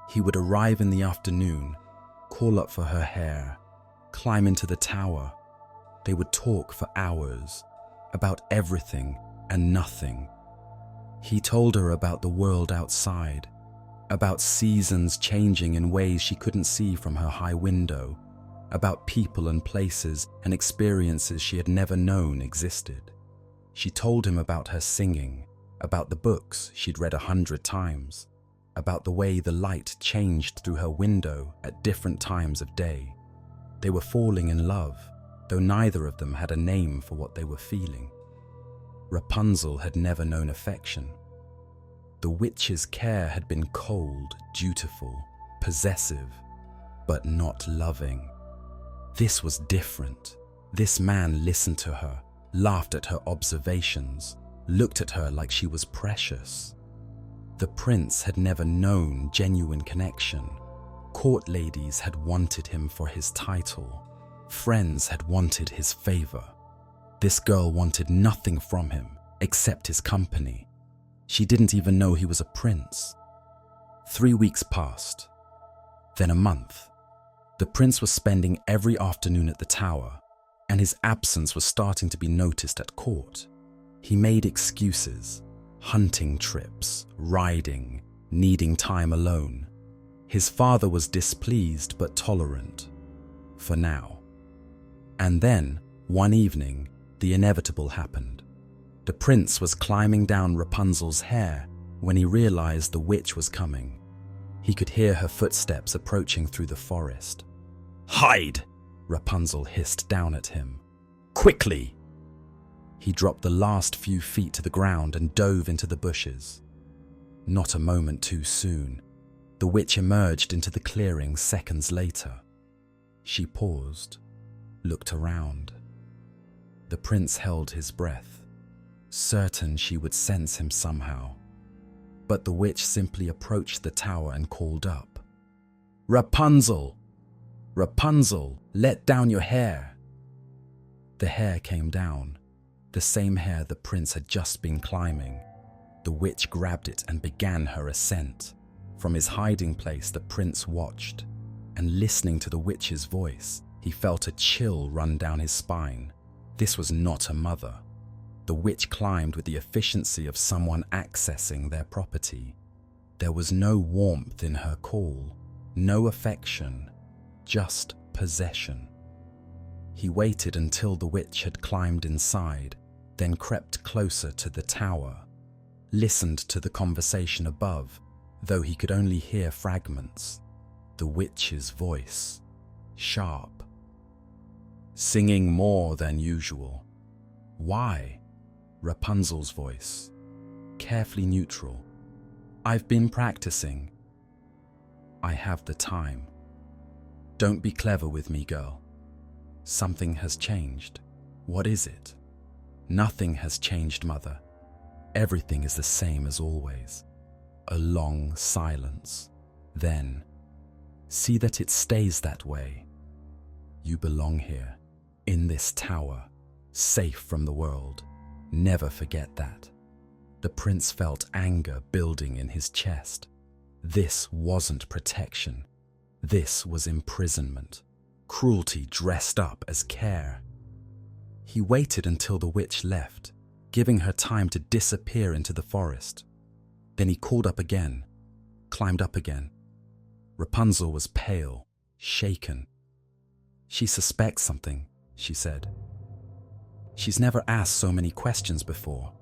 He would arrive in the afternoon, call up for her hair, climb into the tower. They would talk for hours, about everything and nothing. He told her about the world outside, about seasons changing in ways she couldn't see from her high window, about people and places and experiences she had never known existed. She told him about her singing, about the books she'd read 100 times, about the way the light changed through her window at different times of day. They were falling in love, though neither of them had a name for what they were feeling. Rapunzel had never known affection. The witch's care had been cold, dutiful, possessive, but not loving. This was different. This man listened to her, laughed at her observations, looked at her like she was precious. The prince had never known genuine connection. Court ladies had wanted him for his title. Friends had wanted his favor. This girl wanted nothing from him except his company. She didn't even know he was a prince. 3 weeks passed, then a month. The prince was spending every afternoon at the tower, and his absence was starting to be noticed at court. He made excuses, hunting trips, riding, needing time alone. His father was displeased but tolerant, for now. And then, one evening, the inevitable happened. The prince was climbing down Rapunzel's hair when he realized the witch was coming. He could hear her footsteps approaching through the forest. "Hide!" Rapunzel hissed down at him. "Quickly!" He dropped the last few feet to the ground and dove into the bushes. Not a moment too soon. The witch emerged into the clearing seconds later. She paused, looked around. The prince held his breath, certain she would sense him somehow. But the witch simply approached the tower and called up, "Rapunzel! Rapunzel, let down your hair!" The hair came down, the same hair the prince had just been climbing. The witch grabbed it and began her ascent. From his hiding place, the prince watched, and listening to the witch's voice, he felt a chill run down his spine. This was not a mother. The witch climbed with the efficiency of someone accessing their property. There was no warmth in her call, no affection, just possession. He waited until the witch had climbed inside, then crept closer to the tower, listened to the conversation above, though he could only hear fragments. The witch's voice, sharp, singing more than usual. Why? Rapunzel's voice, carefully neutral. "I've been practicing. I have the time. Don't be clever with me, girl. Something has changed. What is it?" "Nothing has changed, mother. Everything is the same as always." A long silence. Then, "See that it stays that way. You belong here, in this tower, safe from the world. Never forget that." The prince felt anger building in his chest. This wasn't protection. This was imprisonment. Cruelty dressed up as care. He waited until the witch left, giving her time to disappear into the forest. Then he called up again, climbed up again. Rapunzel was pale, shaken. "She suspects something," she said. "She's never asked so many questions before."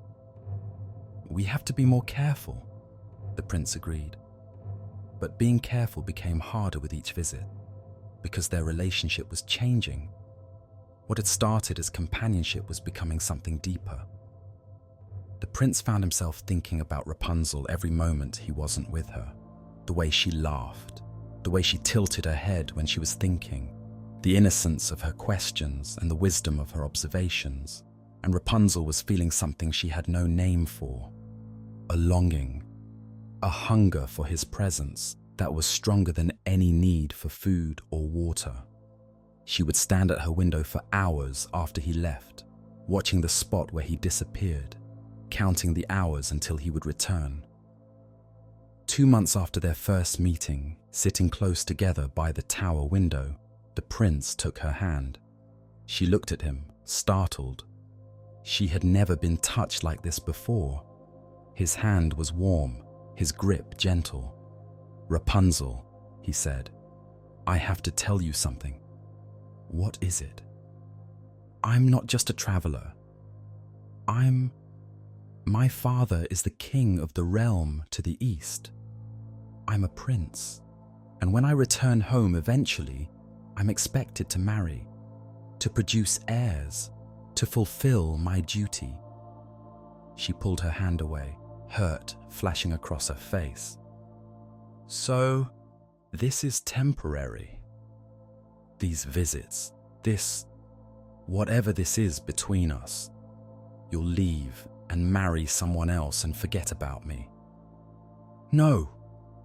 "We have to be more careful," the prince agreed. But being careful became harder with each visit, because their relationship was changing. What had started as companionship was becoming something deeper. The prince found himself thinking about Rapunzel every moment he wasn't with her. The way she laughed, the way she tilted her head when she was thinking, the innocence of her questions and the wisdom of her observations. And Rapunzel was feeling something she had no name for. A longing, a hunger for his presence that was stronger than any need for food or water. She would stand at her window for hours after he left, watching the spot where he disappeared, counting the hours until he would return. 2 months after their first meeting, sitting close together by the tower window, the prince took her hand. She looked at him, startled. She had never been touched like this before. His hand was warm, his grip gentle. "Rapunzel," he said, "I have to tell you something." "What is it?" "I'm not just a traveler. My father is the king of the realm to the east." I'm a prince, and when I return home eventually, I'm expected to marry, to produce heirs, to fulfill my duty." She pulled her hand away, hurt flashing across her face. "So, this is temporary. These visits, this, whatever this is between us, you'll leave and marry someone else and forget about me." "No,"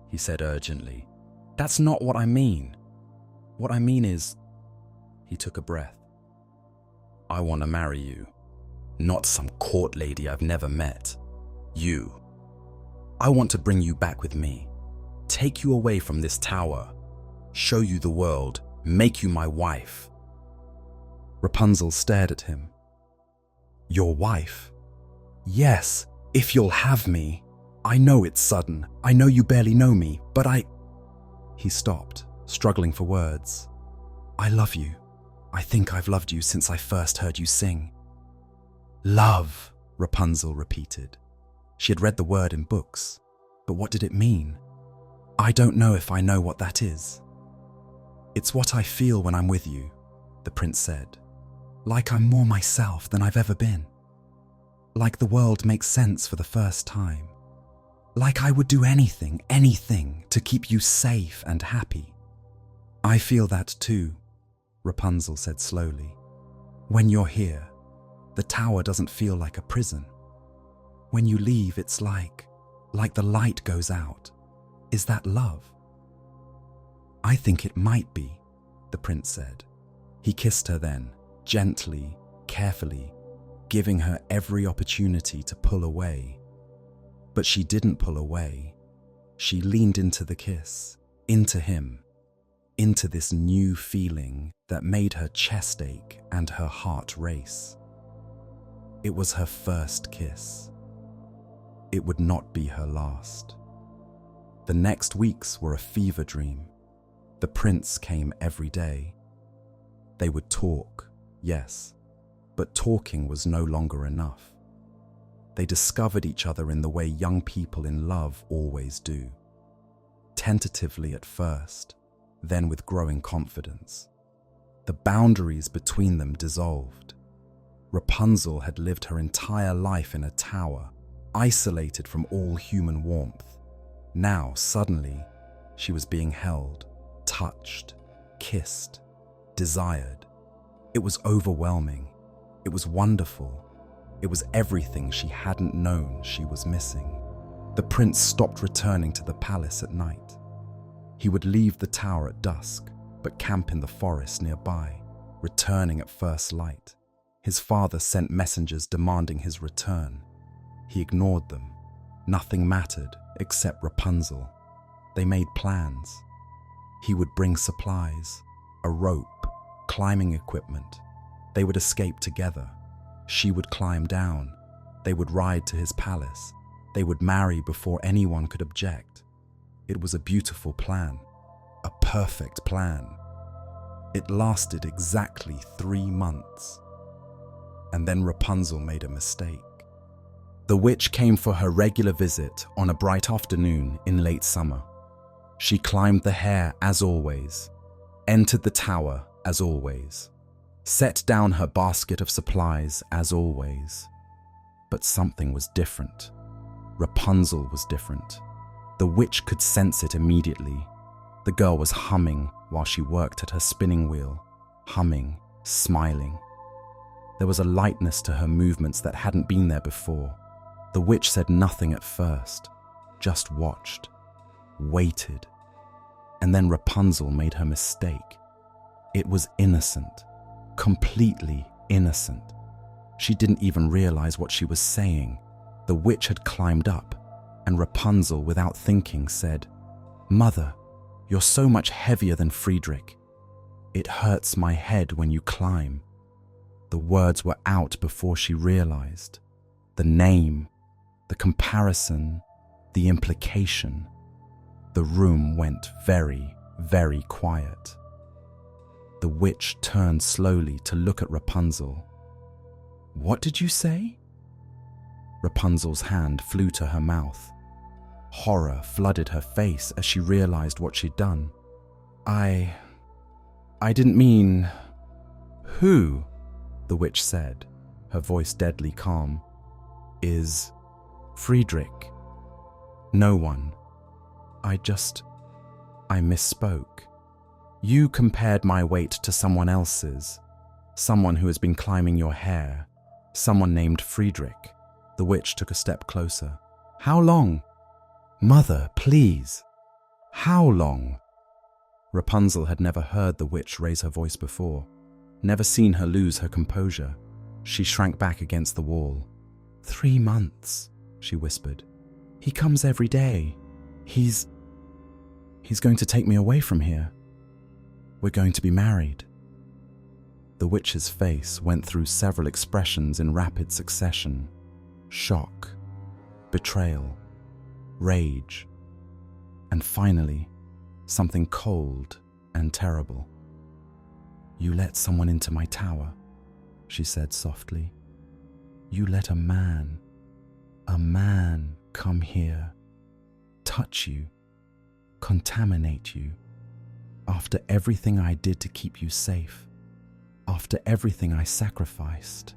he said urgently. "That's not what I mean. What I mean is," he took a breath, "I want to marry you, not some court lady I've never met. You. I want to bring you back with me, take you away from this tower, show you the world, make you my wife." Rapunzel stared at him. "Your wife?" "Yes, if you'll have me. I know it's sudden. I know you barely know me, but I—" He stopped, struggling for words. "I love you. I think I've loved you since I first heard you sing." "Love," Rapunzel repeated. She had read the word in books, but what did it mean? "I don't know if I know what that is." "It's what I feel when I'm with you," the prince said. "Like I'm more myself than I've ever been. Like the world makes sense for the first time. Like I would do anything to keep you safe and happy." "I feel that too," Rapunzel said slowly. "When you're here, the tower doesn't feel like a prison. When you leave, it's like the light goes out. Is that love?" "I think it might be," the prince said. He kissed her then, gently, carefully, giving her every opportunity to pull away. But she didn't pull away. She leaned into the kiss, into him, into this new feeling that made her chest ache and her heart race. It was her first kiss. It would not be her last. The next weeks were a fever dream. The prince came every day. They would talk, yes, but talking was no longer enough. They discovered each other in the way young people in love always do. Tentatively at first, then with growing confidence. The boundaries between them dissolved. Rapunzel had lived her entire life in a tower, isolated from all human warmth. Now, suddenly, she was being held, touched, kissed, desired. It was overwhelming. It was wonderful. It was everything she hadn't known she was missing. The prince stopped returning to the palace at night. He would leave the tower at dusk, but camp in the forest nearby, returning at first light. His father sent messengers demanding his return. He ignored them. Nothing mattered except Rapunzel. They made plans. He would bring supplies, a rope, climbing equipment. They would escape together. She would climb down. They would ride to his palace. They would marry before anyone could object. It was a beautiful plan, a perfect plan. It lasted exactly 3 months. And then Rapunzel made a mistake. The witch came for her regular visit on a bright afternoon in late summer. She climbed the hair as always, entered the tower as always, set down her basket of supplies as always. But something was different. Rapunzel was different. The witch could sense it immediately. The girl was humming while she worked at her spinning wheel, humming, smiling. There was a lightness to her movements that hadn't been there before. The witch said nothing at first, just watched, waited. And then Rapunzel made her mistake. It was innocent, completely innocent. She didn't even realize what she was saying. The witch had climbed up, and Rapunzel, without thinking, said, "Mother, you're so much heavier than Friedrich. It hurts my head when you climb." The words were out before she realized. The name, the comparison, the implication. The room went very, very quiet. The witch turned slowly to look at Rapunzel. "What did you say?" Rapunzel's hand flew to her mouth. Horror flooded her face as she realized what she'd done. I didn't mean... Who? The witch said, her voice deadly calm. Is Friedrich. No one. I misspoke. You compared my weight to someone else's. Someone who has been climbing your hair. Someone named Friedrich. The witch took a step closer. How long? Mother, please. How long? Rapunzel had never heard the witch raise her voice before, never seen her lose her composure. She shrank back against the wall. 3 months, she whispered. He comes every day. He's going to take me away from here. We're going to be married. The witch's face went through several expressions in rapid succession. Shock, betrayal, rage, and finally, something cold and terrible. You let someone into my tower, she said softly. You let a man come here, touch you, contaminate you. After everything I did to keep you safe, after everything I sacrificed.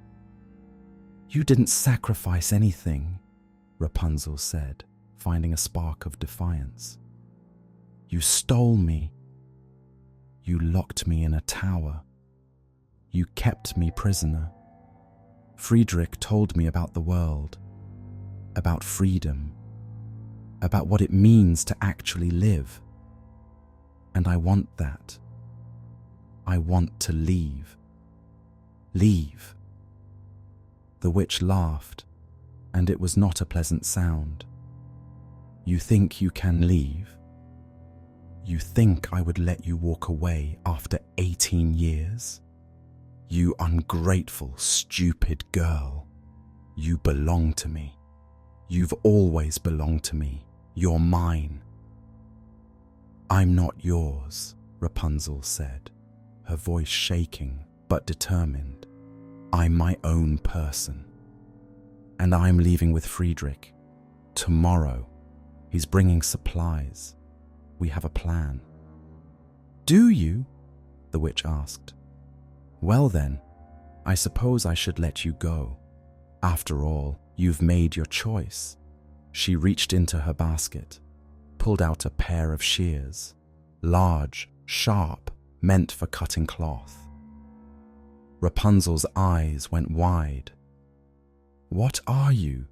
You didn't sacrifice anything, Rapunzel said, finding a spark of defiance. You stole me. You locked me in a tower. You kept me prisoner. Friedrich told me about the world, about freedom, about what it means to actually live. And I want that. I want to leave. Leave. The witch laughed, and it was not a pleasant sound. You think you can leave? You think I would let you walk away after 18 years? You ungrateful, stupid girl. You belong to me. You've always belonged to me. You're mine. I'm not yours, Rapunzel said, her voice shaking but determined. I'm my own person. And I'm leaving with Friedrich. Tomorrow. He's bringing supplies. We have a plan. Do you? The witch asked. Well then, I suppose I should let you go. After all, you've made your choice. She reached into her basket, pulled out a pair of shears, large, sharp, meant for cutting cloth. Rapunzel's eyes went wide. What are you?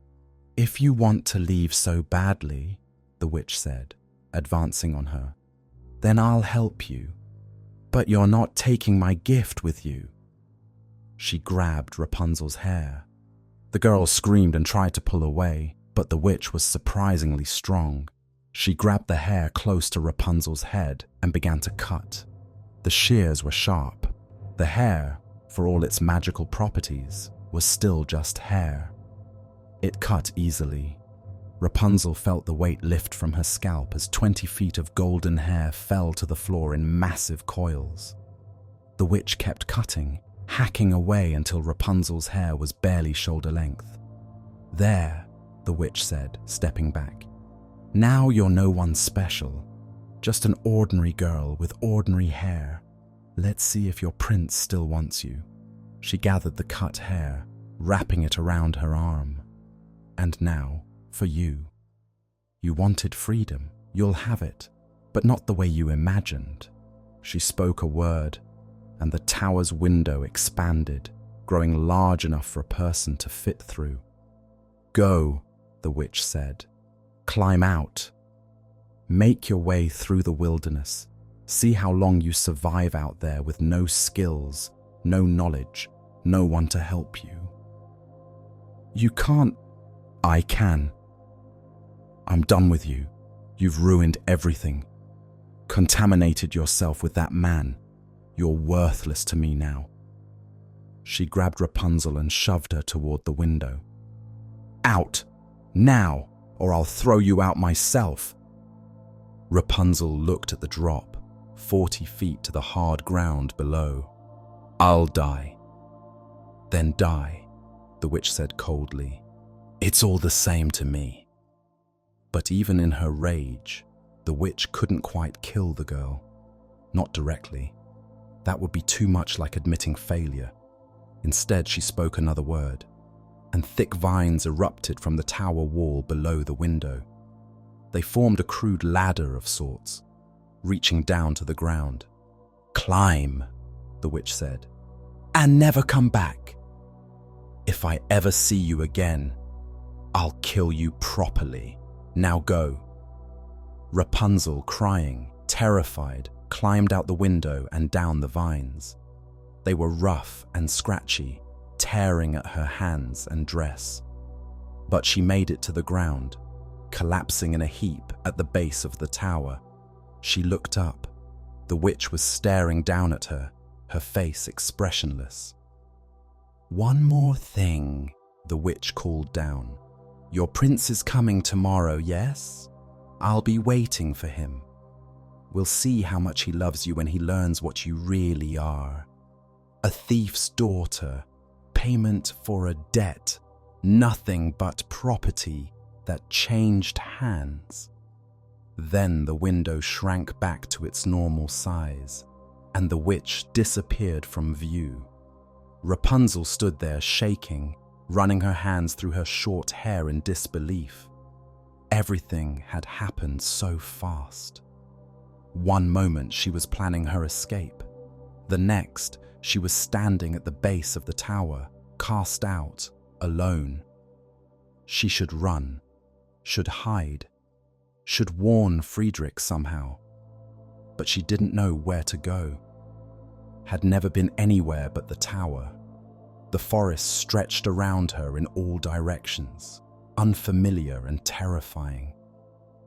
If you want to leave so badly, the witch said, advancing on her, then I'll help you. But you're not taking my gift with you. She grabbed Rapunzel's hair. The girl screamed and tried to pull away, but the witch was surprisingly strong. She grabbed the hair close to Rapunzel's head and began to cut. The shears were sharp. The hair, for all its magical properties, was still just hair. It cut easily. Rapunzel felt the weight lift from her scalp as 20 feet of golden hair fell to the floor in massive coils. The witch kept cutting, hacking away until Rapunzel's hair was barely shoulder length. There, the witch said, stepping back. Now you're no one special, just an ordinary girl with ordinary hair. Let's see if your prince still wants you. She gathered the cut hair, wrapping it around her arm. And now, for you. You wanted freedom, you'll have it, but not the way you imagined. She spoke a word, and the tower's window expanded, growing large enough for a person to fit through. Go, the witch said. Climb out. Make your way through the wilderness. See how long you survive out there with no skills, no knowledge, no one to help you. You can't. I can. I'm done with you. You've ruined everything. Contaminated yourself with that man. You're worthless to me now. She grabbed Rapunzel and shoved her toward the window. Out! Now, or I'll throw you out myself. Rapunzel looked at the drop, 40 feet to the hard ground below. I'll die. Then die, the witch said coldly. It's all the same to me. But even in her rage, the witch couldn't quite kill the girl. Not directly. That would be too much like admitting failure. Instead, she spoke another word, and thick vines erupted from the tower wall below the window. They formed a crude ladder of sorts, reaching down to the ground. "Climb," the witch said, "and never come back. If I ever see you again, I'll kill you properly. Now go." Rapunzel, crying, terrified, climbed out the window and down the vines. They were rough and scratchy, tearing at her hands and dress. But she made it to the ground, collapsing in a heap at the base of the tower. She looked up. The witch was staring down at her, her face expressionless. "One more thing," the witch called down. "Your prince is coming tomorrow, yes? I'll be waiting for him. We'll see how much he loves you when he learns what you really are. A thief's daughter, payment for a debt, nothing but property that changed hands." Then the window shrank back to its normal size, and the witch disappeared from view. Rapunzel stood there shaking, running her hands through her short hair in disbelief. Everything had happened so fast. One moment she was planning her escape. The next, she was standing at the base of the tower, cast out, alone. She should run, should hide, should warn Friedrich somehow. But she didn't know where to go. Had never been anywhere but the tower. The forest stretched around her in all directions, unfamiliar and terrifying.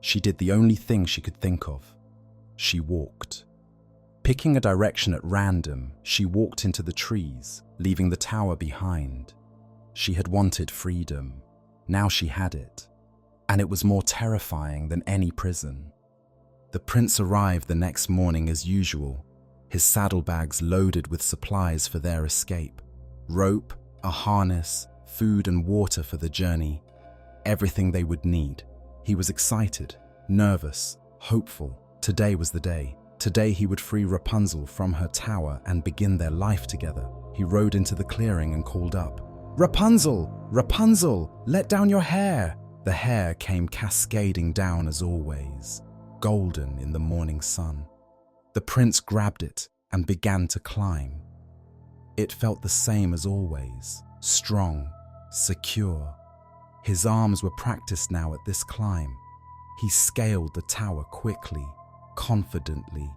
She did the only thing she could think of. She walked. Picking a direction at random, she walked into the trees, leaving the tower behind. She had wanted freedom. Now she had it. And it was more terrifying than any prison. The prince arrived the next morning as usual, his saddlebags loaded with supplies for their escape. Rope, a harness, food and water for the journey. Everything they would need. He was excited, nervous, hopeful. Today was the day. Today he would free Rapunzel from her tower and begin their life together. He rode into the clearing and called up, "Rapunzel! Rapunzel! Let down your hair!" The hair came cascading down as always, golden in the morning sun. The prince grabbed it and began to climb. It felt the same as always, strong, secure. His arms were practiced now at this climb. He scaled the tower quickly, confidently.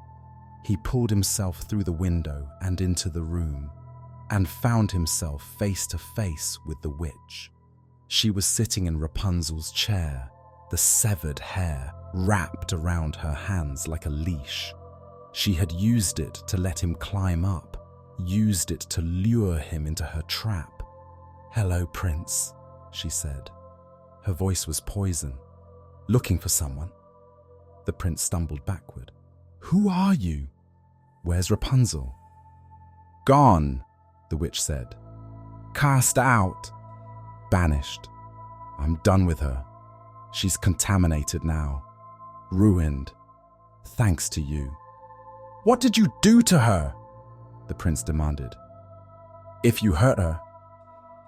He pulled himself through the window and into the room, and found himself face to face with the witch. She was sitting in Rapunzel's chair, the severed hair wrapped around her hands like a leash. She had used it to let him climb up, used it to lure him into her trap. "Hello, Prince," she said. Her voice was poison. "Looking for someone?" The prince stumbled backward. "Who are you? Where's Rapunzel?" "Gone," the witch said. "Cast out. Banished. I'm done with her. She's contaminated now. Ruined. Thanks to you." "What did you do to her?" the prince demanded. "If you hurt her."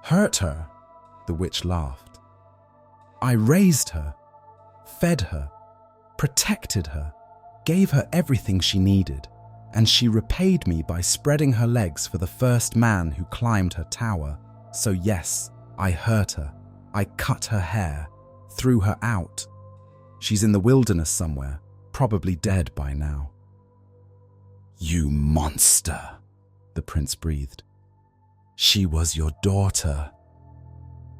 "Hurt her?" the witch laughed. "I raised her, fed her, protected her, gave her everything she needed, and she repaid me by spreading her legs for the first man who climbed her tower. So yes, I hurt her. I cut her hair, threw her out. She's in the wilderness somewhere, probably dead by now." "You monster," the prince breathed. "She was your daughter."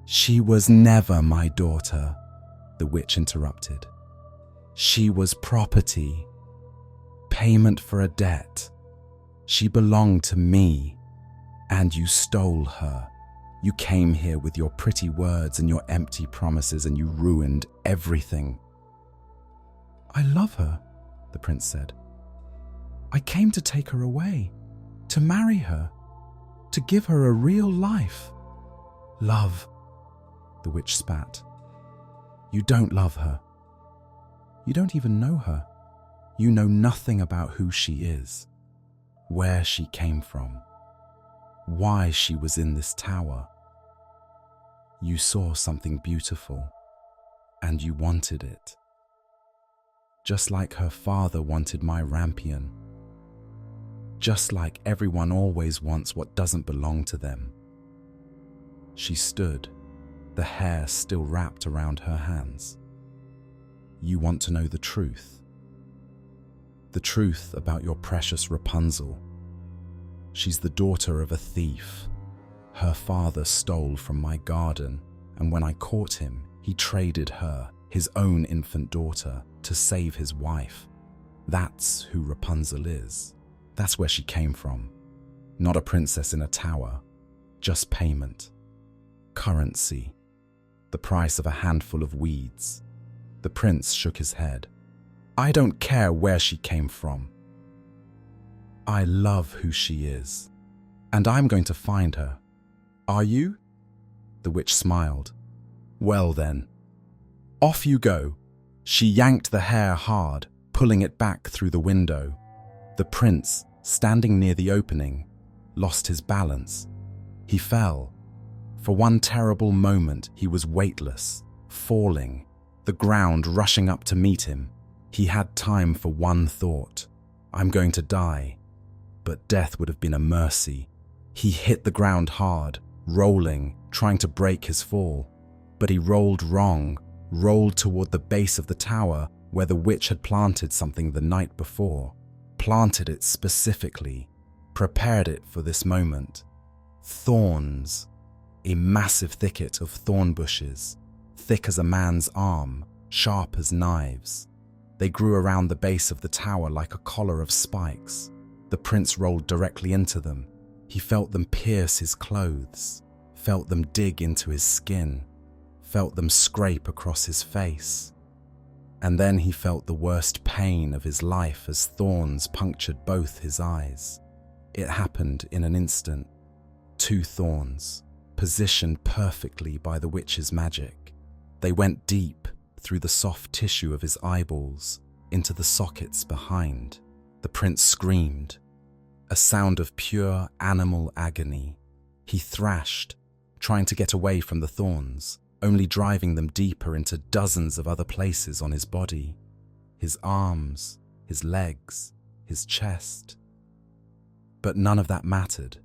"She was never my daughter," the witch interrupted. "She was property, payment for a debt. She belonged to me, and you stole her. You came here with your pretty words and your empty promises, and you ruined everything." "I love her," the prince said. "I came to take her away, to marry her, to give her a real life." "Love," the witch spat. "You don't love her. You don't even know her. You know nothing about who she is, where she came from, why she was in this tower. You saw something beautiful, and you wanted it. Just like her father wanted my rampion. Just like everyone always wants what doesn't belong to them. She stood, the hair still wrapped around her hands. You want to know the truth. The truth about your precious Rapunzel. She's the daughter of a thief. Her father stole from my garden, and when I caught him, he traded her, his own infant daughter, to save his wife. That's who Rapunzel is. That's where she came from. Not a princess in a tower, just payment. Currency. The price of a handful of weeds. The prince shook his head. I don't care where she came from. I love who she is, and I'm going to find her. Are you? The witch smiled. Well then, off you go. She yanked the hair hard, pulling it back through the window. The prince, standing near the opening, lost his balance. He fell. For one terrible moment, he was weightless, falling, the ground rushing up to meet him. He had time for one thought. I'm going to die. But death would have been a mercy. He hit the ground hard, rolling, trying to break his fall. But he rolled wrong, rolled toward the base of the tower where the witch had planted something the night before. Planted it specifically, prepared it for this moment. Thorns. A massive thicket of thorn bushes, thick as a man's arm, sharp as knives. They grew around the base of the tower like a collar of spikes. The prince rolled directly into them. He felt them pierce his clothes, felt them dig into his skin, felt them scrape across his face. And then he felt the worst pain of his life as thorns punctured both his eyes. It happened in an instant. 2 thorns, positioned perfectly by the witch's magic. They went deep through the soft tissue of his eyeballs into the sockets behind. The prince screamed, a sound of pure animal agony. He thrashed, trying to get away from the thorns, only driving them deeper into dozens of other places on his body, his arms, his legs, his chest. But none of that mattered.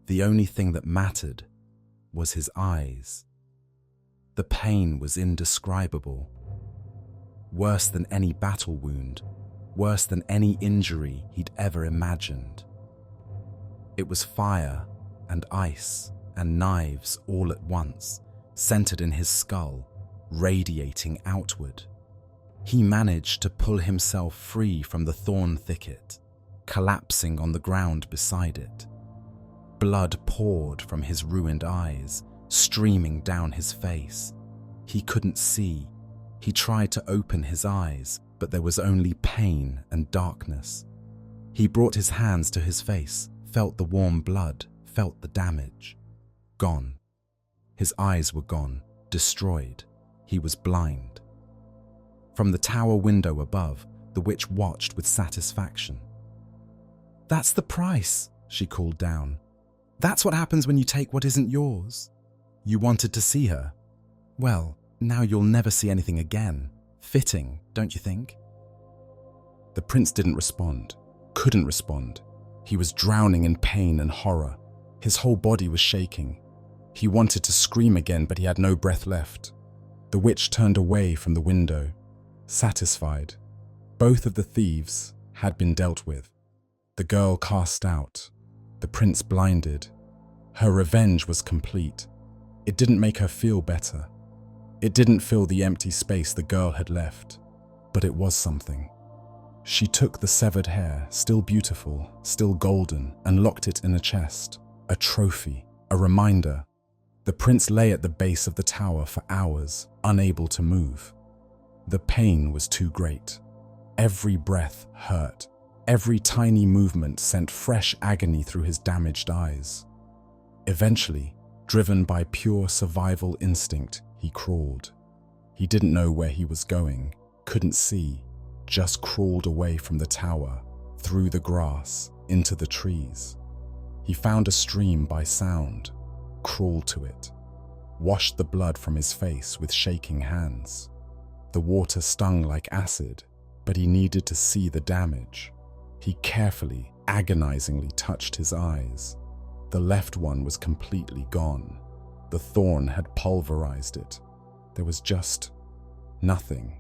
The only thing that mattered was his eyes. The pain was indescribable. Worse than any battle wound, worse than any injury he'd ever imagined. It was fire and ice and knives all at once, centered in his skull, radiating outward. He managed to pull himself free from the thorn thicket, collapsing on the ground beside it. Blood poured from his ruined eyes, streaming down his face. He couldn't see. He tried to open his eyes, but there was only pain and darkness. He brought his hands to his face, felt the warm blood, felt the damage. Gone. His eyes were gone, destroyed. He was blind. From the tower window above, the witch watched with satisfaction. That's the price, she called down. That's what happens when you take what isn't yours. You wanted to see her. Well, now you'll never see anything again. Fitting, don't you think? The prince didn't respond, couldn't respond. He was drowning in pain and horror. His whole body was shaking. He wanted to scream again, but he had no breath left. The witch turned away from the window, satisfied. Both of the thieves had been dealt with. The girl cast out. The prince blinded. Her revenge was complete. It didn't make her feel better. It didn't fill the empty space the girl had left, but it was something. She took the severed hair, still beautiful, still golden, and locked it in a chest, a trophy, a reminder. The prince lay at the base of the tower for hours, unable to move. The pain was too great. Every breath hurt. Every tiny movement sent fresh agony through his damaged eyes. Eventually, driven by pure survival instinct, he crawled. He didn't know where he was going. couldn't see, just crawled away from the tower, through the grass, into the trees. He found a stream by sound, crawled to it, washed the blood from his face with shaking hands. The water stung like acid, but he needed to see the damage. He carefully, agonizingly touched his eyes. The left one was completely gone. The thorn had pulverized it. There was just nothing.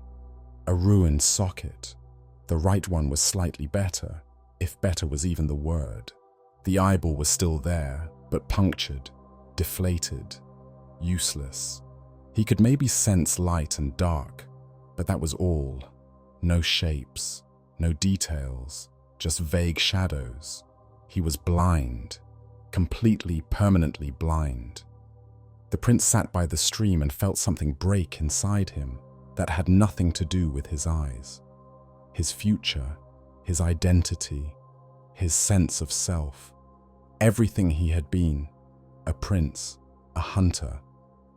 A ruined socket. The right one was slightly better, if better was even the word. The eyeball was still there, but punctured, deflated, useless. He could maybe sense light and dark, but that was all. No shapes, no details, just vague shadows. He was blind, completely, permanently blind. The prince sat by the stream and felt something break inside him that had nothing to do with his eyes. His future, his identity, his sense of self, everything he had been, a prince, a hunter,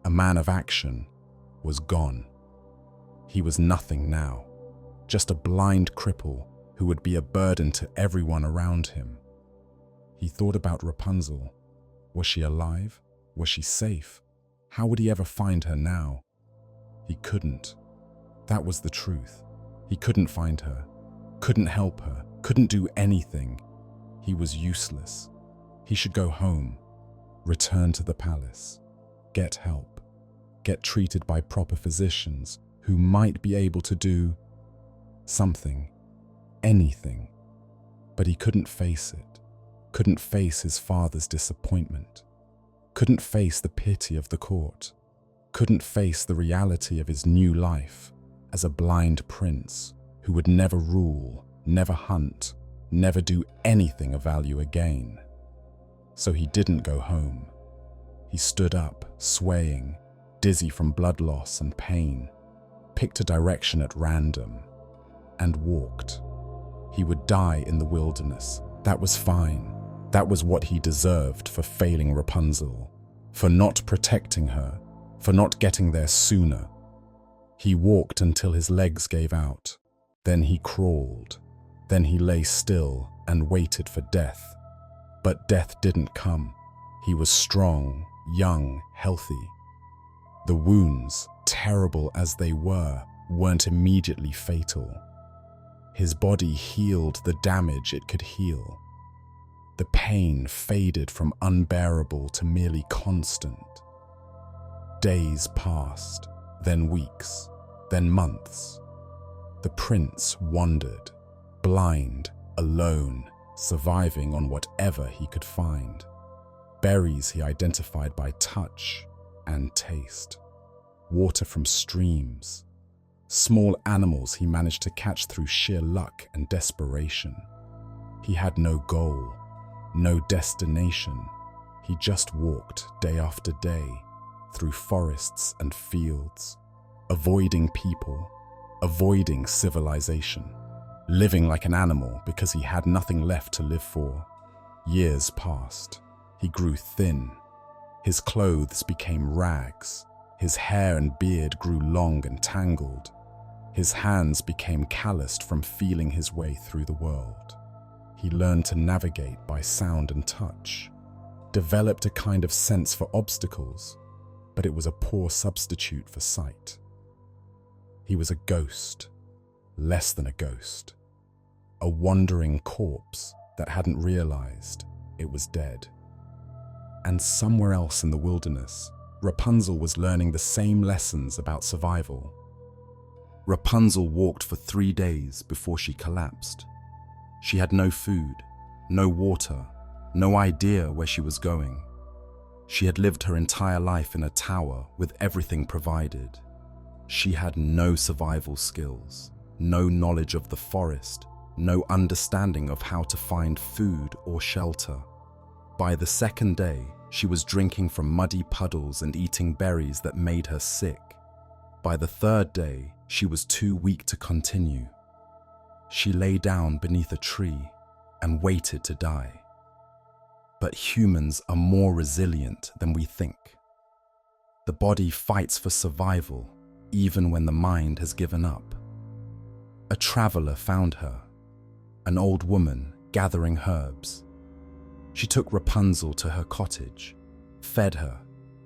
a man of action, was gone. He was nothing now, just a blind cripple who would be a burden to everyone around him. He thought about Rapunzel. Was she alive? Was she safe? How would he ever find her now? He couldn't. That was the truth. He couldn't find her, couldn't help her, couldn't do anything. He was useless. He should go home, return to the palace, get help, get treated by proper physicians who might be able to do something, anything. But he couldn't face it, couldn't face his father's disappointment, couldn't face the pity of the court, couldn't face the reality of his new life as a blind prince who would never rule, never hunt, never do anything of value again. So he didn't go home. He stood up, swaying, dizzy from blood loss and pain, picked a direction at random, and walked. He would die in the wilderness. That was fine. That was what he deserved for failing Rapunzel, for not protecting her, for not getting there sooner. He walked until his legs gave out. Then he crawled. Then he lay still and waited for death. But death didn't come. He was strong, young, healthy. The wounds, terrible as they were, weren't immediately fatal. His body healed the damage it could heal. The pain faded from unbearable to merely constant. Days passed, then weeks, then months. The prince wandered, blind, alone, surviving on whatever he could find. Berries he identified by touch and taste. Water from streams. Small animals he managed to catch through sheer luck and desperation. He had no goal, no destination. He just walked day after day through forests and fields, avoiding people, avoiding civilization, living like an animal because he had nothing left to live for. Years passed. He grew thin. His clothes became rags. His hair and beard grew long and tangled. His hands became calloused from feeling his way through the world. He learned to navigate by sound and touch, developed a kind of sense for obstacles, but it was a poor substitute for sight. He was a ghost, less than a ghost, a wandering corpse that hadn't realized it was dead. And somewhere else in the wilderness, Rapunzel was learning the same lessons about survival. Rapunzel walked for 3 days before she collapsed. She had no food, no water, no idea where she was going. She had lived her entire life in a tower with everything provided. She had no survival skills, no knowledge of the forest, no understanding of how to find food or shelter. By the second day, she was drinking from muddy puddles and eating berries that made her sick. By the third day, she was too weak to continue. She lay down beneath a tree and waited to die. But humans are more resilient than we think. The body fights for survival even when the mind has given up. A traveler found her, an old woman gathering herbs. She took Rapunzel to her cottage, fed her,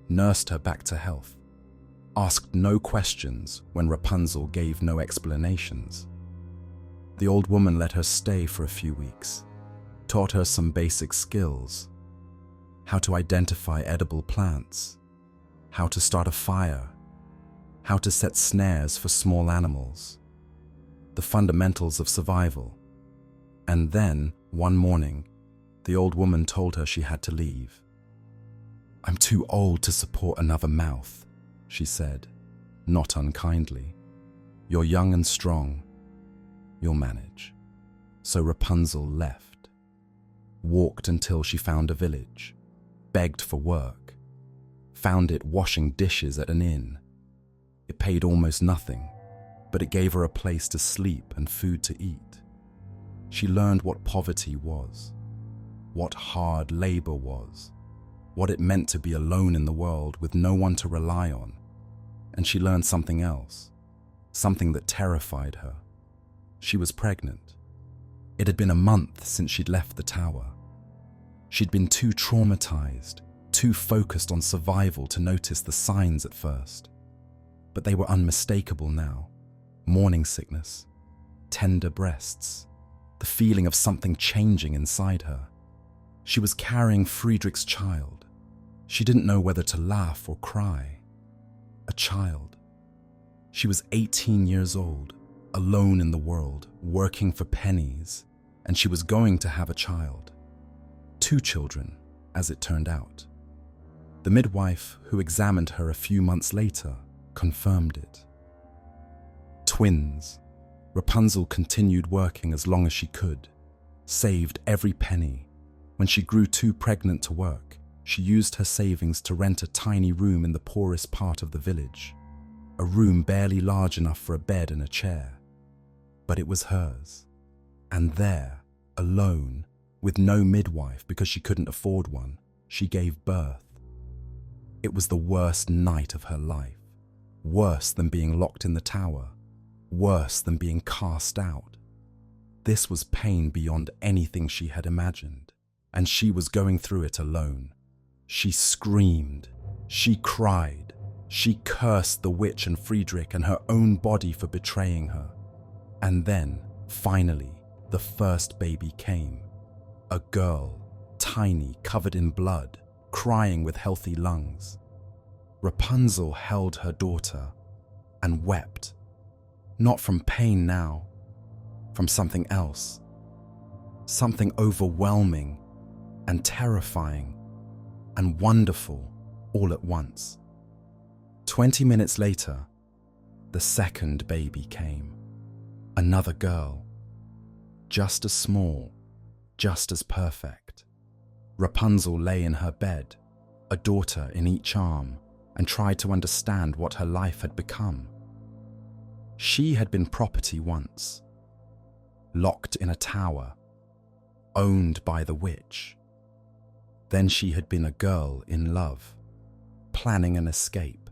nursed her back to health, asked no questions when Rapunzel gave no explanations. The old woman let her stay for a few weeks, taught her some basic skills: how to identify edible plants, how to start a fire, how to set snares for small animals, the fundamentals of survival. And then, one morning, the old woman told her she had to leave. "I'm too old to support another mouth," she said, not unkindly. "You're young and strong. You'll manage." So Rapunzel left, walked until she found a village, begged for work, found it washing dishes at an inn. It paid almost nothing, but it gave her a place to sleep and food to eat. She learned what poverty was, what hard labor was, what it meant to be alone in the world with no one to rely on. And she learned something else, something that terrified her. She was pregnant. It had been a month since she'd left the tower. She'd been too traumatized, too focused on survival to notice the signs at first. But they were unmistakable now. Morning sickness, tender breasts, the feeling of something changing inside her. She was carrying Friedrich's child. She didn't know whether to laugh or cry. A child. She was 18 years old, alone in the world, working for pennies, and she was going to have a child. 2 children, as it turned out. The midwife who examined her a few months later confirmed it. Twins. Rapunzel continued working as long as she could, saved every penny. When she grew too pregnant to work, she used her savings to rent a tiny room in the poorest part of the village, a room barely large enough for a bed and a chair. But it was hers. And there, alone, with no midwife because she couldn't afford one, she gave birth. It was the worst night of her life, worse than being locked in the tower, worse than being cast out. This was pain beyond anything she had imagined, and she was going through it alone. She screamed, she cried, she cursed the witch and Friedrich and her own body for betraying her. And then, finally, the first baby came. A girl, tiny, covered in blood, crying with healthy lungs. Rapunzel held her daughter and wept. Not from pain now, from something else. Something overwhelming and terrifying and wonderful all at once. 20 minutes later, the second baby came. Another girl. Just as small, just as perfect. Rapunzel lay in her bed, a daughter in each arm, and tried to understand what her life had become. She had been property once, locked in a tower, owned by the witch. Then she had been a girl in love, planning an escape,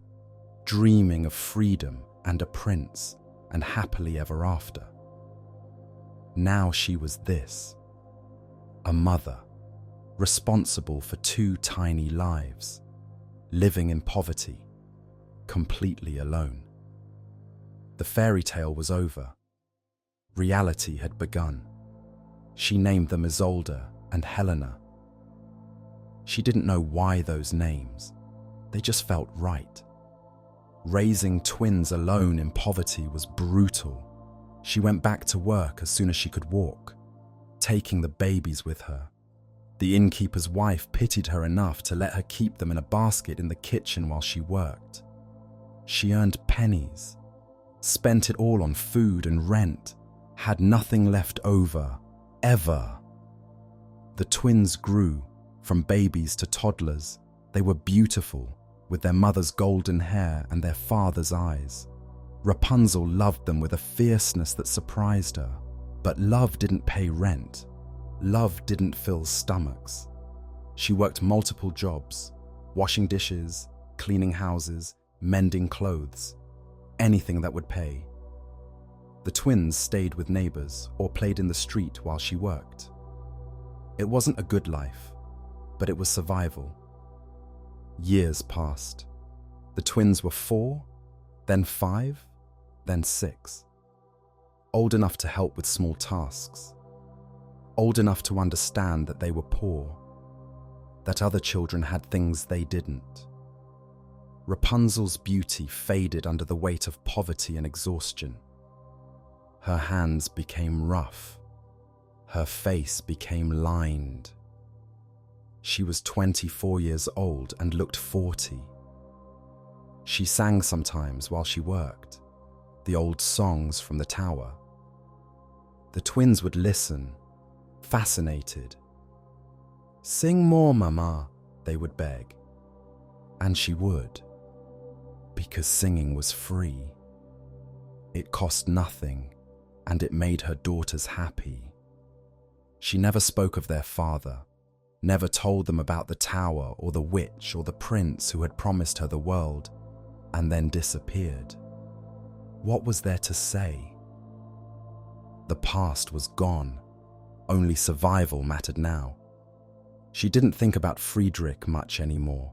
dreaming of freedom and a prince and happily ever after. Now she was this, a mother, responsible for 2 tiny lives, living in poverty, completely alone. The fairy tale was over. Reality had begun. She named them Isolde and Helena. She didn't know why those names. They just felt right. Raising twins alone in poverty was brutal. She went back to work as soon as she could walk, taking the babies with her. The innkeeper's wife pitied her enough to let her keep them in a basket in the kitchen while she worked. She earned pennies, spent it all on food and rent, had nothing left over, ever. The twins grew, from babies to toddlers. They were beautiful, with their mother's golden hair and their father's eyes. Rapunzel loved them with a fierceness that surprised her. But love didn't pay rent. Love didn't fill stomachs. She worked multiple jobs, washing dishes, cleaning houses, mending clothes, anything that would pay. The twins stayed with neighbors or played in the street while she worked. It wasn't a good life, but it was survival. Years passed. The twins were 4, then 5, then 6. Old enough to help with small tasks. Old enough to understand that they were poor, that other children had things they didn't. Rapunzel's beauty faded under the weight of poverty and exhaustion. Her hands became rough. Her face became lined. She was 24 years old and looked 40. She sang sometimes while she worked, the old songs from the tower. The twins would listen, fascinated. "Sing more, Mama," they would beg. And she would, because singing was free. It cost nothing, and it made her daughters happy. She never spoke of their father, never told them about the tower or the witch or the prince who had promised her the world and then disappeared. What was there to say? The past was gone. Only survival mattered now. She didn't think about Friedrich much anymore.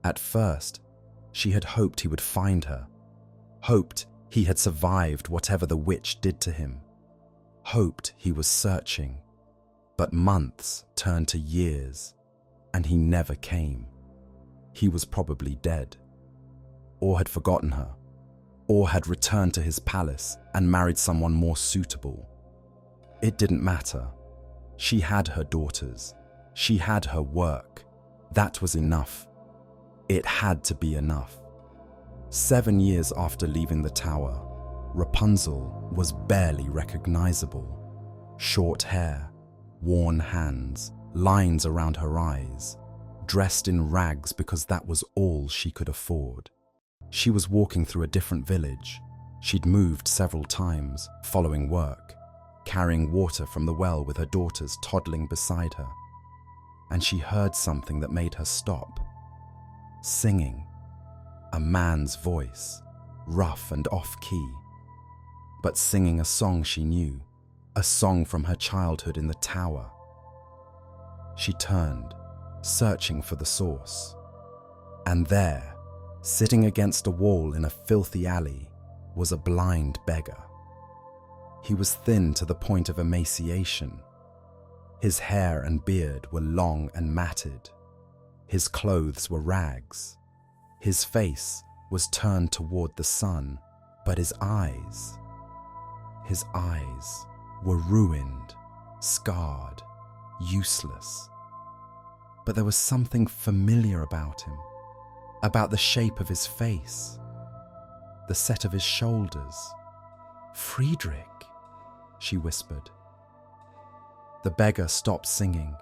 At first, she had hoped he would find her, hoped he had survived whatever the witch did to him, hoped he was searching. But months turned to years, and he never came. He was probably dead, or had forgotten her, or had returned to his palace and married someone more suitable. It didn't matter. She had her daughters. She had her work. That was enough. It had to be enough. 7 years after leaving the tower, Rapunzel was barely recognizable. Short hair, worn hands, lines around her eyes, dressed in rags because that was all she could afford. She was walking through a different village. She'd moved several times, following work, carrying water from the well with her daughters toddling beside her. And she heard something that made her stop. Singing. A man's voice, rough and off-key, but singing a song she knew, a song from her childhood in the tower. She turned, searching for the source. And there, sitting against a wall in a filthy alley, was a blind beggar. He was thin to the point of emaciation. His hair and beard were long and matted. His clothes were rags. His face was turned toward the sun, but his eyes were ruined, scarred, useless. But there was something familiar about him, about the shape of his face, the set of his shoulders. "Friedrich," she whispered. The beggar stopped singing,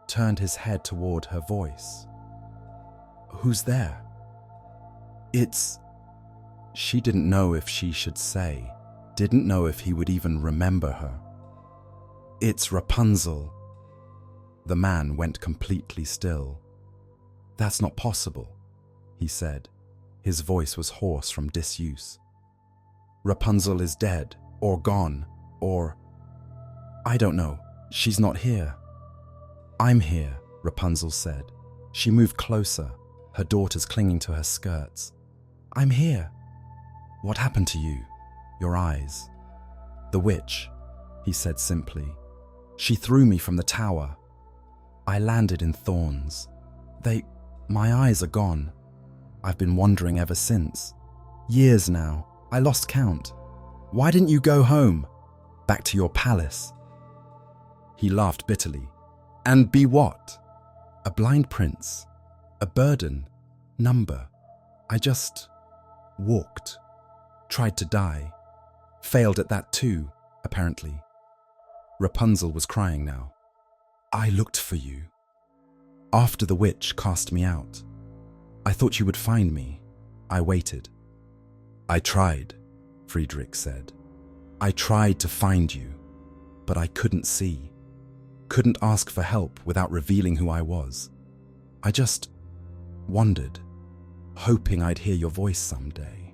turned his head toward her voice. "Who's there?" "It's..." She didn't know if she should say, didn't know if he would even remember her. "It's Rapunzel." The man went completely still. "That's not possible," he said. His voice was hoarse from disuse. "Rapunzel is dead, or gone, or... I don't know. She's not here." "I'm here," Rapunzel said. She moved closer, her daughters clinging to her skirts. "I'm here." "What happened to you? Your eyes?" "The witch," he said simply. "She threw me from the tower. I landed in Thorns. My eyes are gone. I've been wandering ever since. Years now. I lost count. Why didn't you go home? Back to your palace?" He laughed bitterly. "And be what? A blind prince? A burden? Number? I just walked. Tried to die. Failed at that too, apparently." Rapunzel was crying now. "I looked for you. After the witch cast me out. I thought you would find me. I waited." "I tried," Friedrich said. "I tried to find you, but I couldn't see. Couldn't ask for help without revealing who I was. I just wandered, hoping I'd hear your voice someday.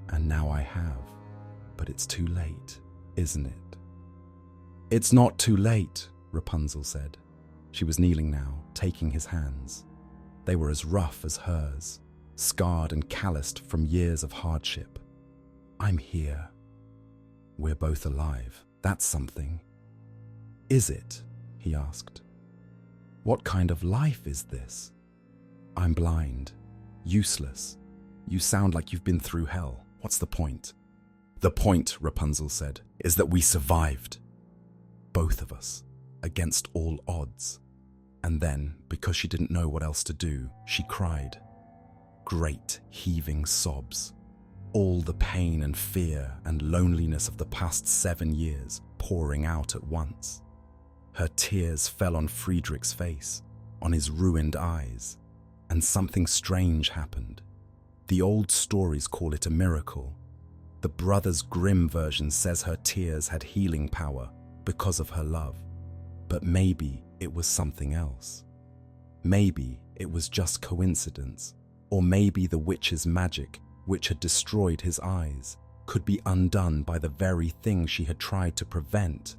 And now I have." But it's too late, isn't it? It's not too late, Rapunzel said. She was kneeling now, taking his hands. They were as rough as hers, scarred and calloused from years of hardship. I'm here. We're both alive. That's something. Is it? He asked. What kind of life is this? I'm blind, useless. You sound like you've been through hell. What's the point? The point, Rapunzel said, is that we survived. Both of us, against all odds. And then, because she didn't know what else to do, she cried. Great, heaving sobs. All the pain and fear and loneliness of the past 7 years pouring out at once. Her tears fell on Friedrich's face, on his ruined eyes, and something strange happened. The old stories call it a miracle. The Brothers Grimm version says her tears had healing power because of her love. But maybe it was something else. Maybe it was just coincidence, or maybe the witch's magic, which had destroyed his eyes, could be undone by the very thing she had tried to prevent.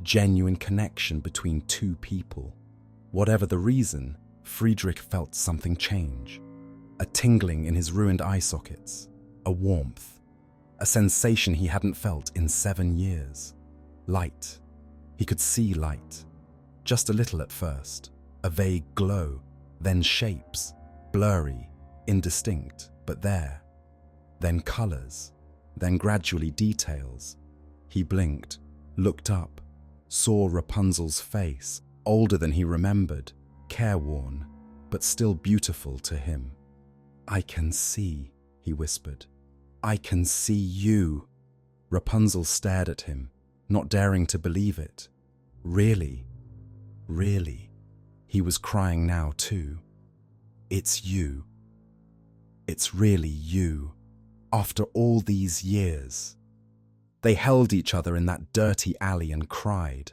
Genuine connection between two people. Whatever the reason, Friedrich felt something change. A tingling in his ruined eye sockets, a warmth, a sensation he hadn't felt in 7 years. Light. He could see light. Just a little at first, a vague glow, then shapes, blurry, indistinct, but there. Then colors, then gradually details. He blinked, looked up, saw Rapunzel's face, older than he remembered, careworn, but still beautiful to him. I can see, he whispered. I can see you. Rapunzel stared at him, not daring to believe it. Really? Really? He was crying now too. It's you. It's really you. After all these years. They held each other in that dirty alley and cried.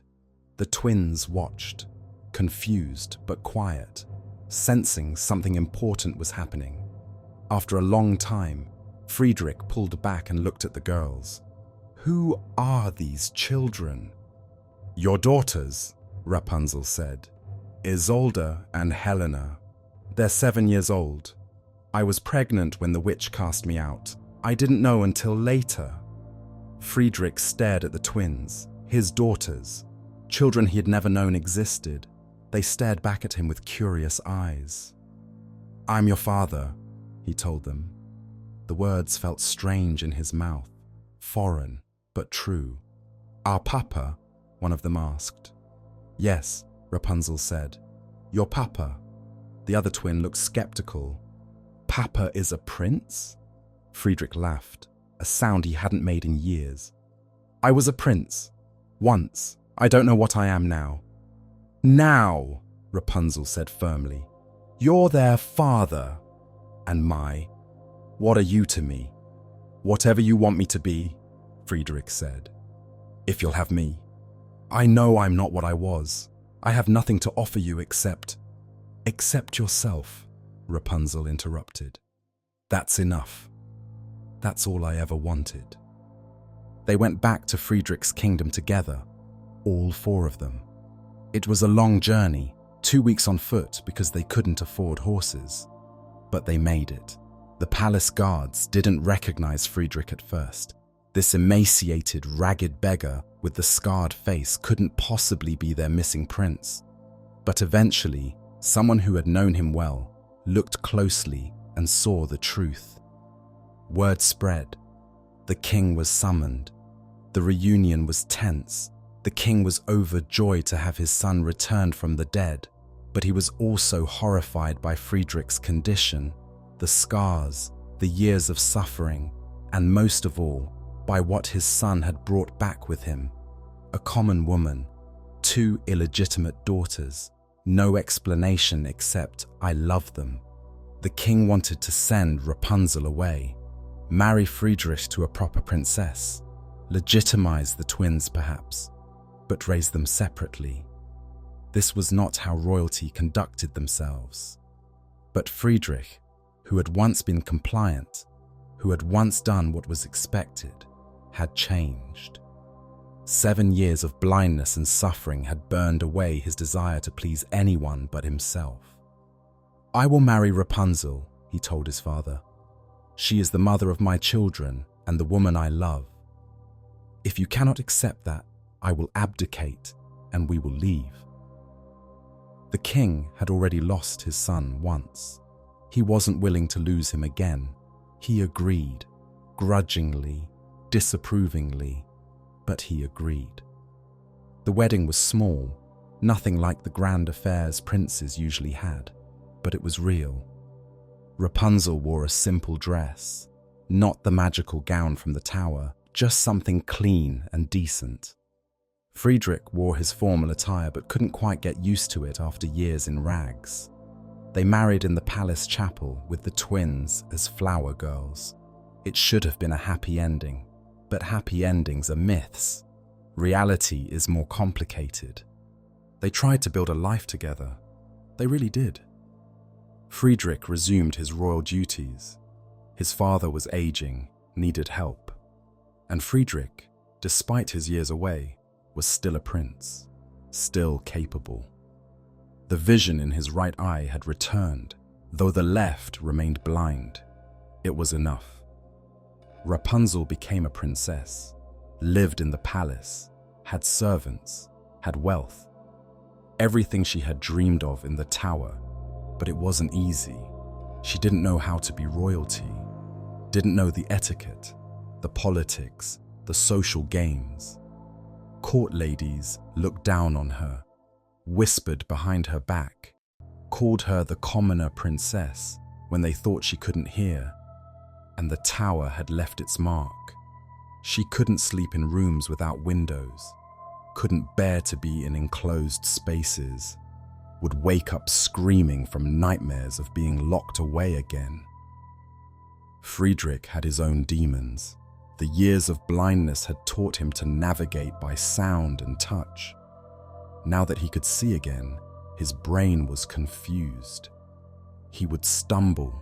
The twins watched, confused but quiet, sensing something important was happening. After a long time, Friedrich pulled back and looked at the girls. Who are these children? Your daughters, Rapunzel said. Isolde and Helena. They're 7 years old. I was pregnant when the witch cast me out. I didn't know until later. Friedrich stared at the twins, his daughters, children he had never known existed. They stared back at him with curious eyes. I'm your father, he told them. The words felt strange in his mouth, foreign, but true. Our papa, one of them asked. Yes, Rapunzel said. Your papa. The other twin looked skeptical. Papa is a prince? Friedrich laughed, a sound he hadn't made in years. I was a prince. Once. I don't know what I am now. Now, Rapunzel said firmly. You're their father. And what are you to me? Whatever you want me to be, Friedrich said. If you'll have me. I know I'm not what I was. I have nothing to offer you except yourself, Rapunzel interrupted. That's enough. That's all I ever wanted. They went back to Friedrich's kingdom together, all 4 of them. It was a long journey, 2 weeks on foot because they couldn't afford horses. But they made it. The palace guards didn't recognize Friedrich at first. This emaciated, ragged beggar with the scarred face couldn't possibly be their missing prince. But eventually, someone who had known him well looked closely and saw the truth. Word spread. The king was summoned. The reunion was tense. The king was overjoyed to have his son returned from the dead, but he was also horrified by Friedrich's condition, the scars, the years of suffering, and most of all, by what his son had brought back with him. A common woman, 2 illegitimate daughters, no explanation except I love them. The king wanted to send Rapunzel away, marry Friedrich to a proper princess, legitimize the twins perhaps, but raise them separately. This was not how royalty conducted themselves. But Friedrich, who had once been compliant, who had once done what was expected, had changed. 7 years of blindness and suffering had burned away his desire to please anyone but himself. "I will marry Rapunzel," he told his father. "She is the mother of my children and the woman I love. If you cannot accept that, I will abdicate and we will leave." The king had already lost his son once. He wasn't willing to lose him again. He agreed, grudgingly, disapprovingly, but he agreed. The wedding was small, nothing like the grand affairs princes usually had, but it was real. Rapunzel wore a simple dress, not the magical gown from the tower, just something clean and decent. Friedrich wore his formal attire but couldn't quite get used to it after years in rags. They married in the palace chapel with the twins as flower girls. It should have been a happy ending, but happy endings are myths. Reality is more complicated. They tried to build a life together. They really did. Friedrich resumed his royal duties. His father was aging, needed help. And Friedrich, despite his years away, was still a prince, still capable. The vision in his right eye had returned, though the left remained blind. It was enough. Rapunzel became a princess, lived in the palace, had servants, had wealth. Everything she had dreamed of in the tower, but it wasn't easy. She didn't know how to be royalty, didn't know the etiquette, the politics, the social games. Court ladies looked down on her, whispered behind her back, called her the commoner princess when they thought she couldn't hear. And the tower had left its mark. She couldn't sleep in rooms without windows, couldn't bear to be in enclosed spaces, would wake up screaming from nightmares of being locked away again. Friedrich had his own demons. The years of blindness had taught him to navigate by sound and touch. Now that he could see again, his brain was confused. He would stumble,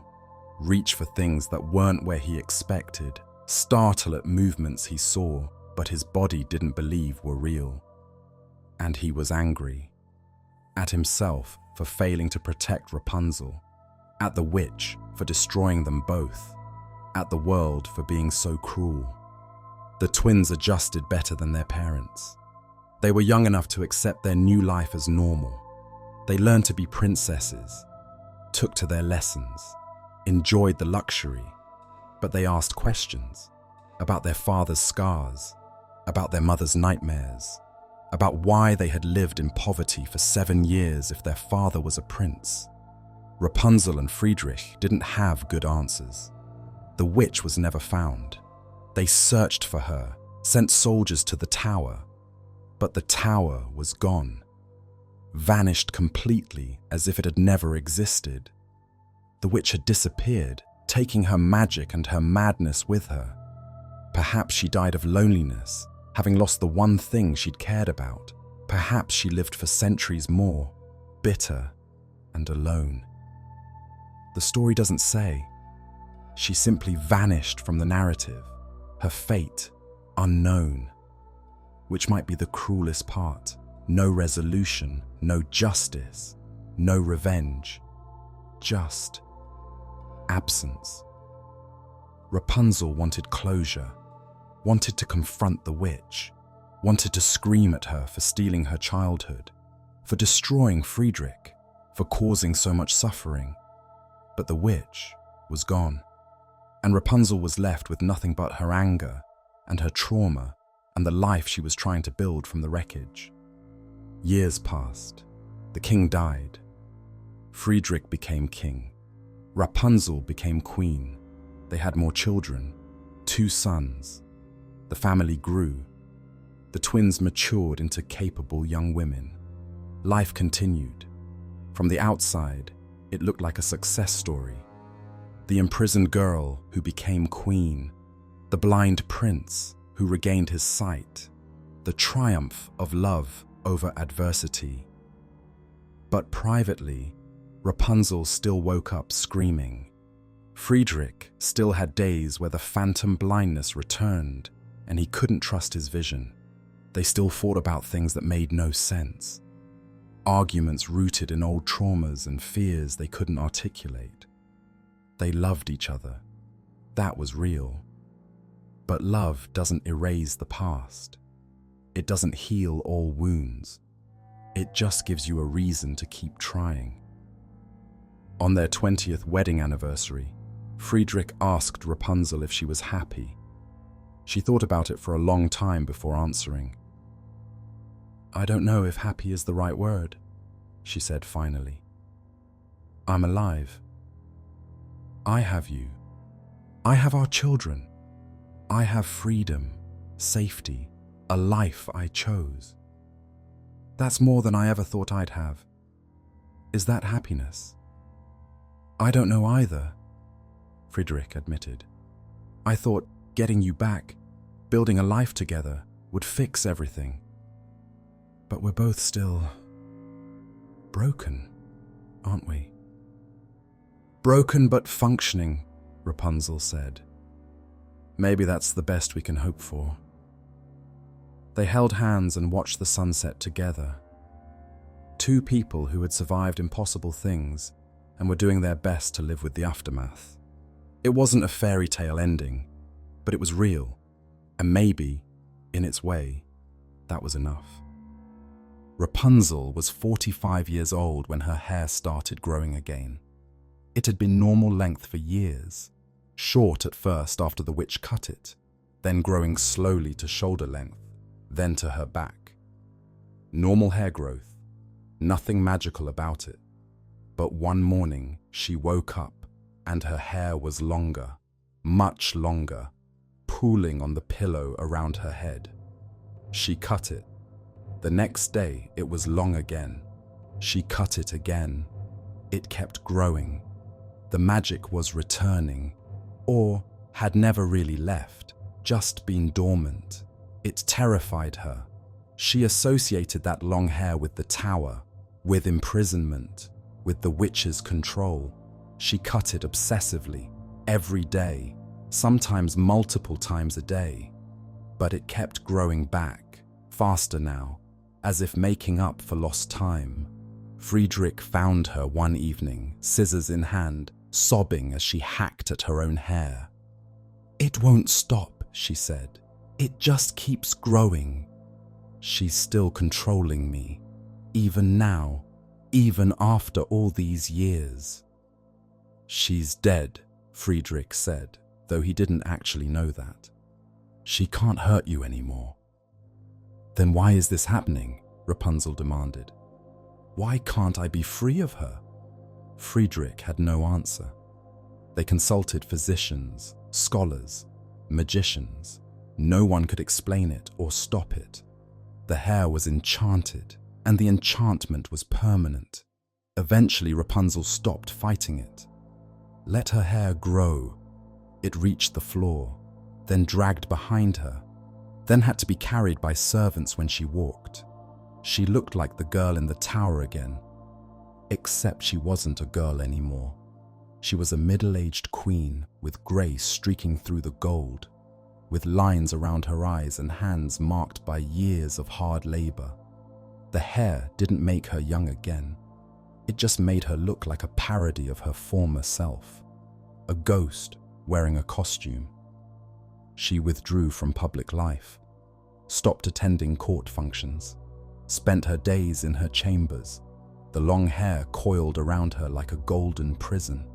reach for things that weren't where he expected, startle at movements he saw, but his body didn't believe were real. And he was angry. At himself for failing to protect Rapunzel, at the witch for destroying them both, at the world for being so cruel. The twins adjusted better than their parents. They were young enough to accept their new life as normal. They learned to be princesses, took to their lessons, enjoyed the luxury, but they asked questions about their father's scars, about their mother's nightmares, about why they had lived in poverty for 7 years if their father was a prince. Rapunzel and Friedrich didn't have good answers. The witch was never found. They searched for her, sent soldiers to the tower, but the tower was gone, vanished completely as if it had never existed. The witch had disappeared, taking her magic and her madness with her. Perhaps she died of loneliness, having lost the one thing she'd cared about. Perhaps she lived for centuries more, bitter and alone. The story doesn't say. She simply vanished from the narrative, her fate unknown, which might be the cruelest part. No resolution, no justice, no revenge, just absence. Rapunzel wanted closure, wanted to confront the witch, wanted to scream at her for stealing her childhood, for destroying Friedrich, for causing so much suffering. But the witch was gone, and Rapunzel was left with nothing but her anger and her trauma and the life she was trying to build from the wreckage. Years passed. The king died. Friedrich became king. Rapunzel became queen. They had more children, 2 sons. The family grew. The twins matured into capable young women. Life continued. From the outside, it looked like a success story. The imprisoned girl who became queen, the blind prince who regained his sight, the triumph of love over adversity. But privately, Rapunzel still woke up screaming. Friedrich still had days where the phantom blindness returned, and he couldn't trust his vision. They still fought about things that made no sense. Arguments rooted in old traumas and fears they couldn't articulate. They loved each other. That was real. But love doesn't erase the past. It doesn't heal all wounds. It just gives you a reason to keep trying. On their 20th wedding anniversary, Friedrich asked Rapunzel if she was happy. She thought about it for a long time before answering. "I don't know if happy is the right word," she said finally. "I'm alive. I have you. I have our children. I have freedom, safety, a life I chose. That's more than I ever thought I'd have. Is that happiness?" "I don't know either," Friedrich admitted. "I thought getting you back, building a life together, would fix everything. But we're both still broken, aren't we?" "Broken but functioning," Rapunzel said. "Maybe that's the best we can hope for." They held hands and watched the sunset together. Two people who had survived impossible things and were doing their best to live with the aftermath. It wasn't a fairy tale ending, but it was real, and maybe, in its way, that was enough. Rapunzel was 45 years old when her hair started growing again. It had been normal length for years, short at first after the witch cut it, then growing slowly to shoulder length, then to her back. Normal hair growth, nothing magical about it. But one morning she woke up and her hair was longer, much longer, pooling on the pillow around her head. She cut it. The next day it was long again. She cut it again. It kept growing. The magic was returning, or had never really left, just been dormant. It terrified her. She associated that long hair with the tower, with imprisonment, with the witch's control. She cut it obsessively, every day, sometimes multiple times a day. But it kept growing back, faster now, as if making up for lost time. Friedrich found her one evening, scissors in hand, sobbing as she hacked at her own hair. "It won't stop," she said. "It just keeps growing. She's still controlling me, even now, even after all these years." "She's dead," Friedrich said, though he didn't actually know that. "She can't hurt you anymore." "Then why is this happening?" Rapunzel demanded. "Why can't I be free of her?" Friedrich had no answer. They consulted physicians, scholars, magicians. No one could explain it or stop it. The hair was enchanted, and the enchantment was permanent. Eventually, Rapunzel stopped fighting it. Let her hair grow. It reached the floor, then dragged behind her, then had to be carried by servants when she walked. She looked like the girl in the tower again, except she wasn't a girl anymore. She was a middle-aged queen with grey streaking through the gold, with lines around her eyes and hands marked by years of hard labor. The hair didn't make her young again. It just made her look like a parody of her former self, a ghost wearing a costume. She withdrew from public life, stopped attending court functions, spent her days in her chambers, the long hair coiled around her like a golden prison.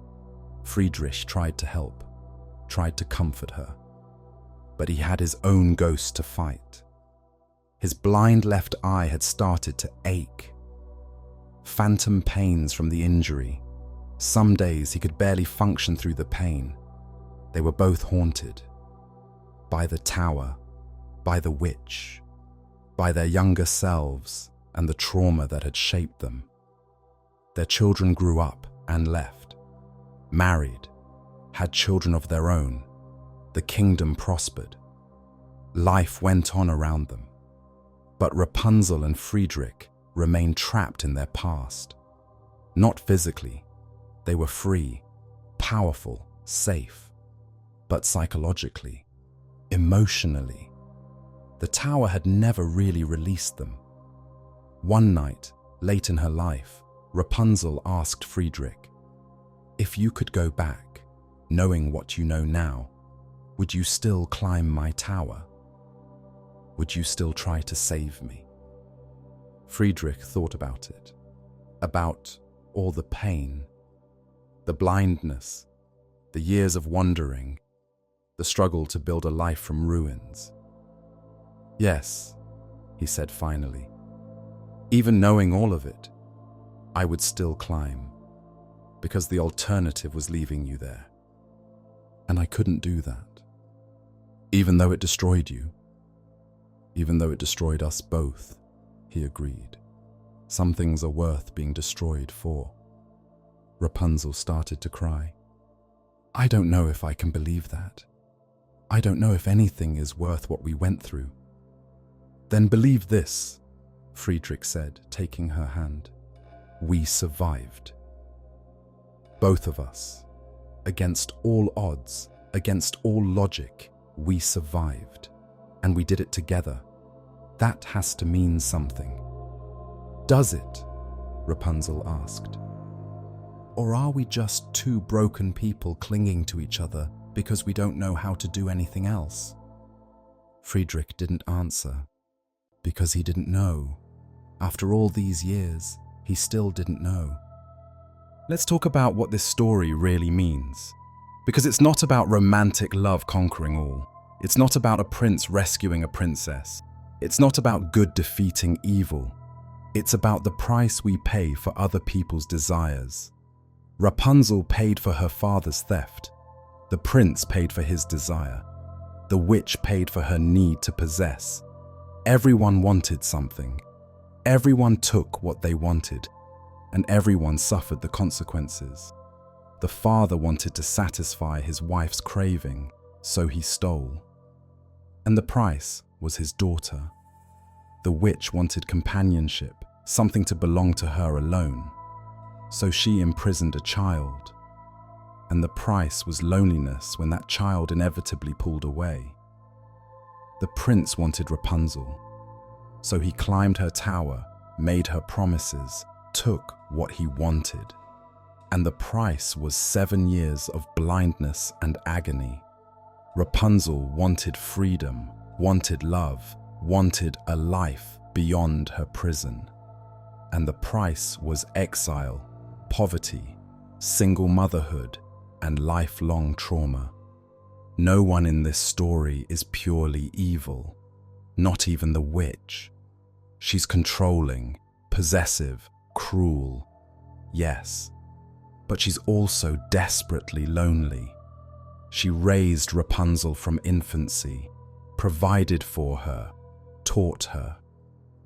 Friedrich tried to help, tried to comfort her, but he had his own ghost to fight. His blind left eye had started to ache. Phantom pains from the injury. Some days he could barely function through the pain. They were both haunted. By the tower, by the witch, by their younger selves and the trauma that had shaped them. Their children grew up and left, married, had children of their own. The kingdom prospered. Life went on around them. But Rapunzel and Friedrich remained trapped in their past. Not physically. They were free, powerful, safe. But psychologically, emotionally, The tower had never really released them. One night, late in her life, Rapunzel asked Friedrich, "If you could go back, knowing what you know now, would you still climb my tower? Would you still try to save me?" Friedrich thought about it, about all the pain, the blindness, the years of wandering, the struggle to build a life from ruins. "Yes," he said finally, "even knowing all of it, I would still climb, because the alternative was leaving you there. And I couldn't do that. Even though it destroyed you, even though it destroyed us both," he agreed. "Some things are worth being destroyed for." Rapunzel started to cry. "I don't know if I can believe that. I don't know if anything is worth what we went through." "Then believe this," Friedrich said, taking her hand. "We survived. Both of us. Against all odds, against all logic, we survived. And we did it together. That has to mean something." "Does it?" Rapunzel asked. "Or are we just two broken people clinging to each other because we don't know how to do anything else?" Friedrich didn't answer, because he didn't know. After all these years, he still didn't know. Let's talk about what this story really means. Because it's not about romantic love conquering all. It's not about a prince rescuing a princess. It's not about good defeating evil. It's about the price we pay for other people's desires. Rapunzel paid for her father's theft. The prince paid for his desire. The witch paid for her need to possess. Everyone wanted something. Everyone took what they wanted, and everyone suffered the consequences. The father wanted to satisfy his wife's craving, so he stole. And the price was his daughter. The witch wanted companionship, something to belong to her alone, so she imprisoned a child. And the price was loneliness when that child inevitably pulled away. The prince wanted Rapunzel, so he climbed her tower, made her promises, took what he wanted. And the price was 7 years of blindness and agony. Rapunzel wanted freedom, wanted love, wanted a life beyond her prison. And the price was exile, poverty, single motherhood, and lifelong trauma. No one in this story is purely evil, not even the witch. She's controlling, possessive, cruel, yes, but she's also desperately lonely. She raised Rapunzel from infancy, provided for her, taught her.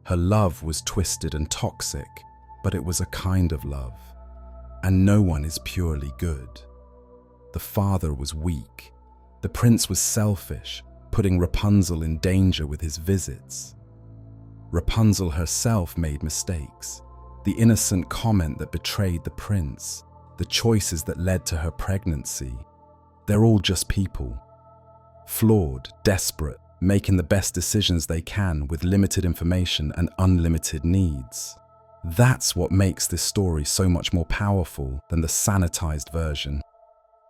Her love was twisted and toxic, but it was a kind of love. And no one is purely good. The father was weak. The prince was selfish, putting Rapunzel in danger with his visits. Rapunzel herself made mistakes. The innocent comment that betrayed the prince, the choices that led to her pregnancy. They're all just people. Flawed, desperate, making the best decisions they can with limited information and unlimited needs. That's what makes this story so much more powerful than the sanitized version.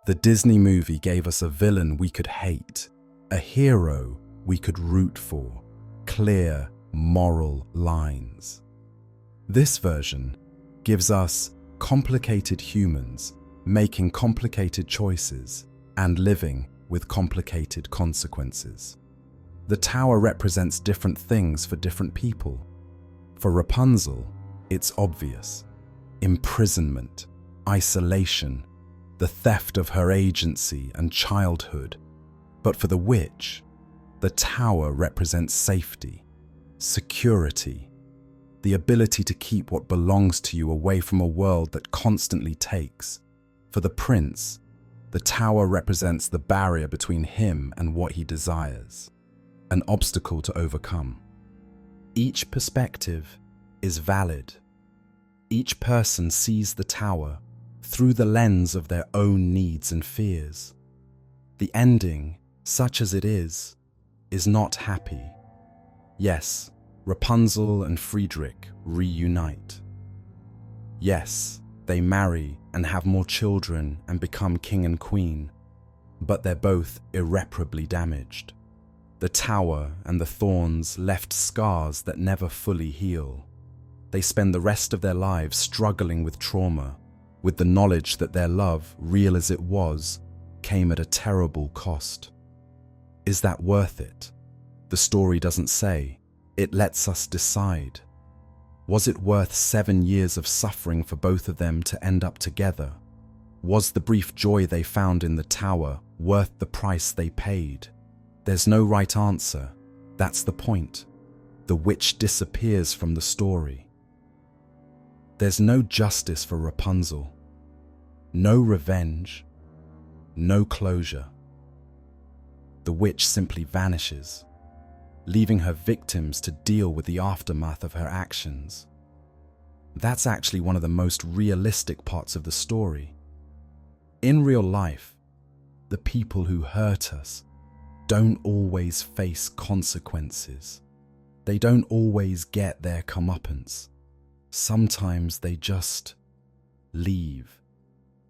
The Disney movie gave us a villain we could hate, a hero we could root for, clear, moral lines. This version gives us complicated humans making complicated choices and living with complicated consequences. The tower represents different things for different people. For Rapunzel, it's obvious: imprisonment, isolation, the theft of her agency and childhood. But for the witch, the tower represents safety, security, the ability to keep what belongs to you away from a world that constantly takes. For the prince, the tower represents the barrier between him and what he desires, an obstacle to overcome. Each perspective is valid. Each person sees the tower through the lens of their own needs and fears. The ending, such as it is not happy. Yes, Rapunzel and Friedrich reunite. Yes, they marry and have more children and become king and queen, but they're both irreparably damaged. The tower and the thorns left scars that never fully heal. They spend the rest of their lives struggling with trauma, with the knowledge that their love, real as it was, came at a terrible cost. Is that worth it? The story doesn't say. It lets us decide. Was it worth 7 years of suffering for both of them to end up together? Was the brief joy they found in the tower worth the price they paid? There's no right answer. That's the point. The witch disappears from the story. There's no justice for Rapunzel. No revenge. No closure. The witch simply vanishes, leaving her victims to deal with the aftermath of her actions. That's actually one of the most realistic parts of the story. In real life, the people who hurt us don't always face consequences. They don't always get their comeuppance. Sometimes they just leave,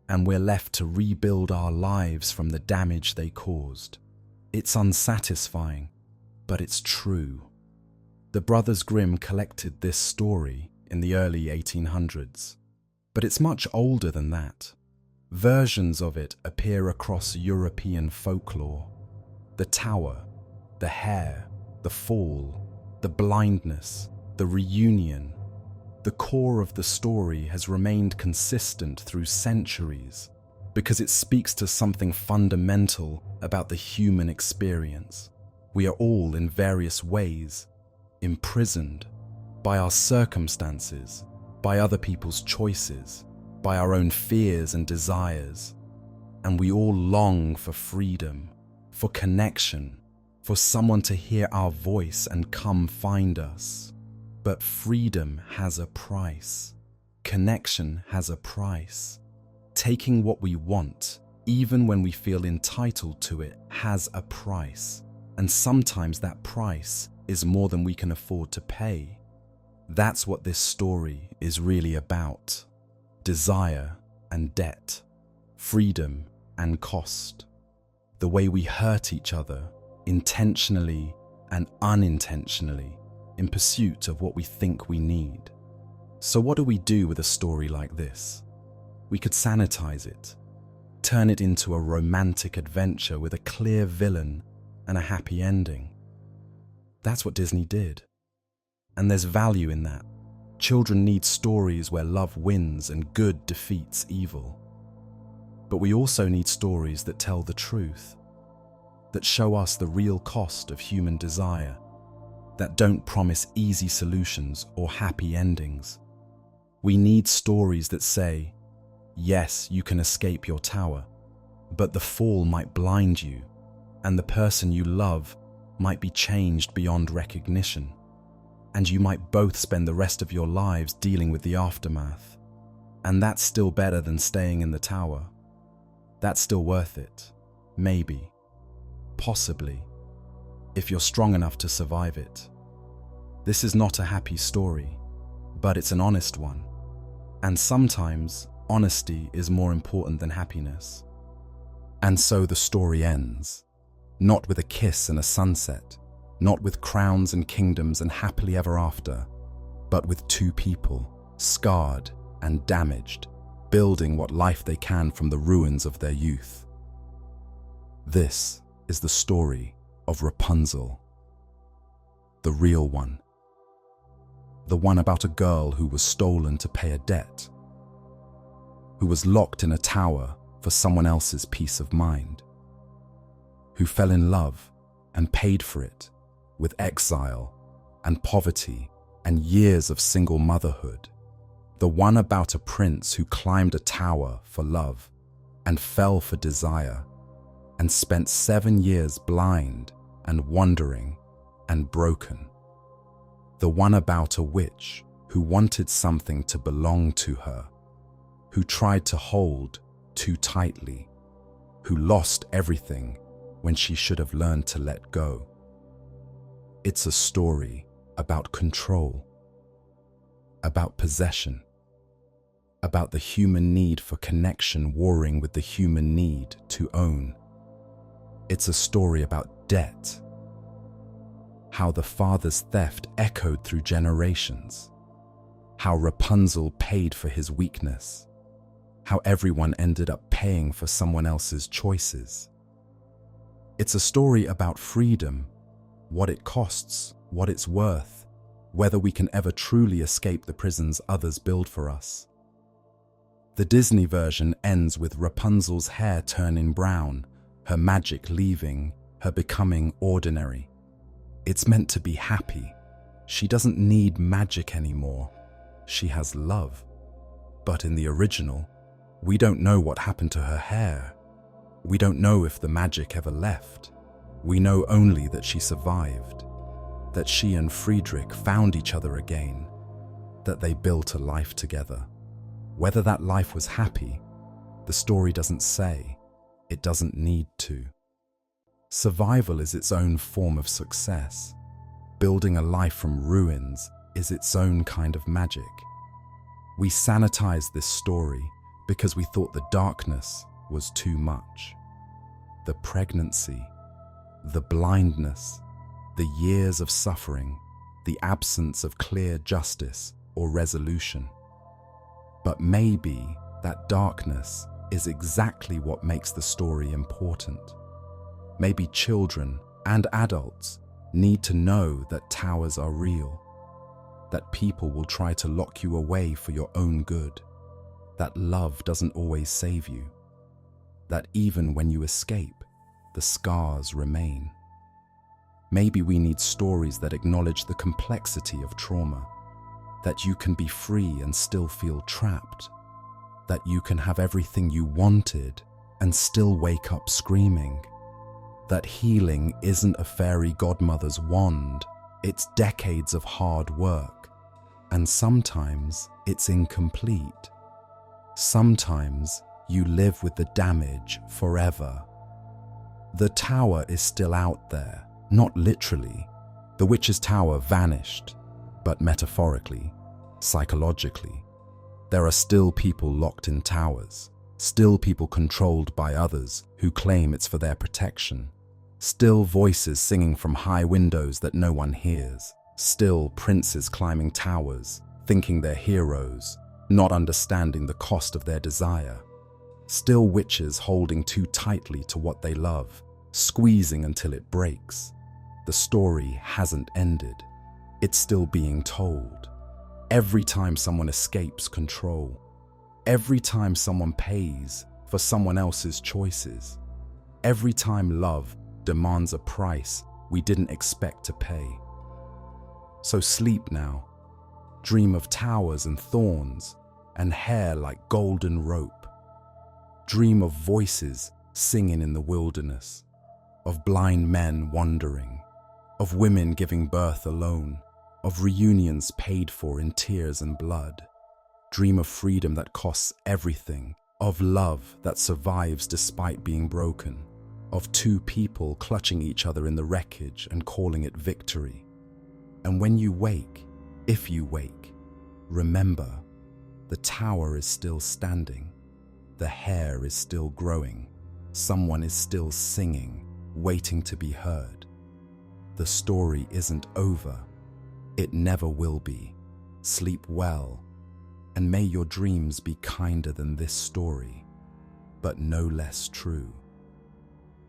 and we're left to rebuild our lives from the damage they caused. It's unsatisfying, but it's true. The Brothers Grimm collected this story in the early 1800s, but it's much older than that. Versions of it appear across European folklore. The tower, the hair, the fall, the blindness, the reunion. The core of the story has remained consistent through centuries because it speaks to something fundamental about the human experience. We are all, in various ways, imprisoned by our circumstances, by other people's choices, by our own fears and desires. And we all long for freedom, for connection, for someone to hear our voice and come find us. But freedom has a price. Connection has a price. Taking what we want, even when we feel entitled to it, has a price. And sometimes that price is more than we can afford to pay. That's what this story is really about. Desire and debt, freedom and cost. The way we hurt each other, intentionally and unintentionally, in pursuit of what we think we need. So what do we do with a story like this? We could sanitize it, turn it into a romantic adventure with a clear villain and a happy ending. That's what Disney did. And there's value in that. Children need stories where love wins and good defeats evil. But we also need stories that tell the truth, that show us the real cost of human desire, that don't promise easy solutions or happy endings. We need stories that say, yes, you can escape your tower, but the fall might blind you, and the person you love might be changed beyond recognition, and you might both spend the rest of your lives dealing with the aftermath. And that's still better than staying in the tower. That's still worth it. Maybe. Possibly. If you're strong enough to survive it. This is not a happy story, but it's an honest one. And sometimes, honesty is more important than happiness. And so the story ends. Not with a kiss and a sunset, not with crowns and kingdoms and happily ever after, but with two people, scarred and damaged, building what life they can from the ruins of their youth. This is the story of Rapunzel. The real one. The one about a girl who was stolen to pay a debt, who was locked in a tower for someone else's peace of mind, who fell in love and paid for it with exile and poverty and years of single motherhood. The one about a prince who climbed a tower for love and fell for desire and spent 7 years blind and wandering and broken. The one about a witch who wanted something to belong to her, who tried to hold too tightly, who lost everything when she should have learned to let go. It's a story about control, about possession, about the human need for connection warring with the human need to own. It's a story about debt, how the father's theft echoed through generations, how Rapunzel paid for his weakness, how everyone ended up paying for someone else's choices. It's a story about freedom, what it costs, what it's worth, whether we can ever truly escape the prisons others build for us. The Disney version ends with Rapunzel's hair turning brown, her magic leaving, her becoming ordinary. It's meant to be happy. She doesn't need magic anymore. She has love. But in the original, we don't know what happened to her hair. We don't know if the magic ever left. We know only that she survived, that she and Friedrich found each other again, that they built a life together. Whether that life was happy, the story doesn't say. It doesn't need to. Survival is its own form of success. Building a life from ruins is its own kind of magic. We sanitized this story because we thought the darkness was too much. The pregnancy, the blindness, the years of suffering, the absence of clear justice or resolution. But maybe that darkness is exactly what makes the story important. Maybe children and adults need to know that towers are real, that people will try to lock you away for your own good, that love doesn't always save you, that even when you escape, the scars remain. Maybe we need stories that acknowledge the complexity of trauma, that you can be free and still feel trapped, that you can have everything you wanted and still wake up screaming, that healing isn't a fairy godmother's wand, it's decades of hard work, and sometimes it's incomplete. Sometimes you live with the damage forever. The tower is still out there, not literally. The witch's tower vanished, but metaphorically, psychologically. There are still people locked in towers, still people controlled by others who claim it's for their protection, still voices singing from high windows that no one hears, still princes climbing towers, thinking they're heroes, not understanding the cost of their desire, still witches holding too tightly to what they love, squeezing until it breaks. The story hasn't ended. It's still being told. Every time someone escapes control, every time someone pays for someone else's choices, every time love demands a price we didn't expect to pay. So sleep now. Dream of towers and thorns and hair like golden rope. Dream of voices singing in the wilderness, of blind men wandering, of women giving birth alone, of reunions paid for in tears and blood. Dream of freedom that costs everything, of love that survives despite being broken, of two people clutching each other in the wreckage and calling it victory. And when you wake, if you wake, remember, the tower is still standing, the hair is still growing, someone is still singing, waiting to be heard. The story isn't over. It never will be. Sleep well, and may your dreams be kinder than this story, but no less true.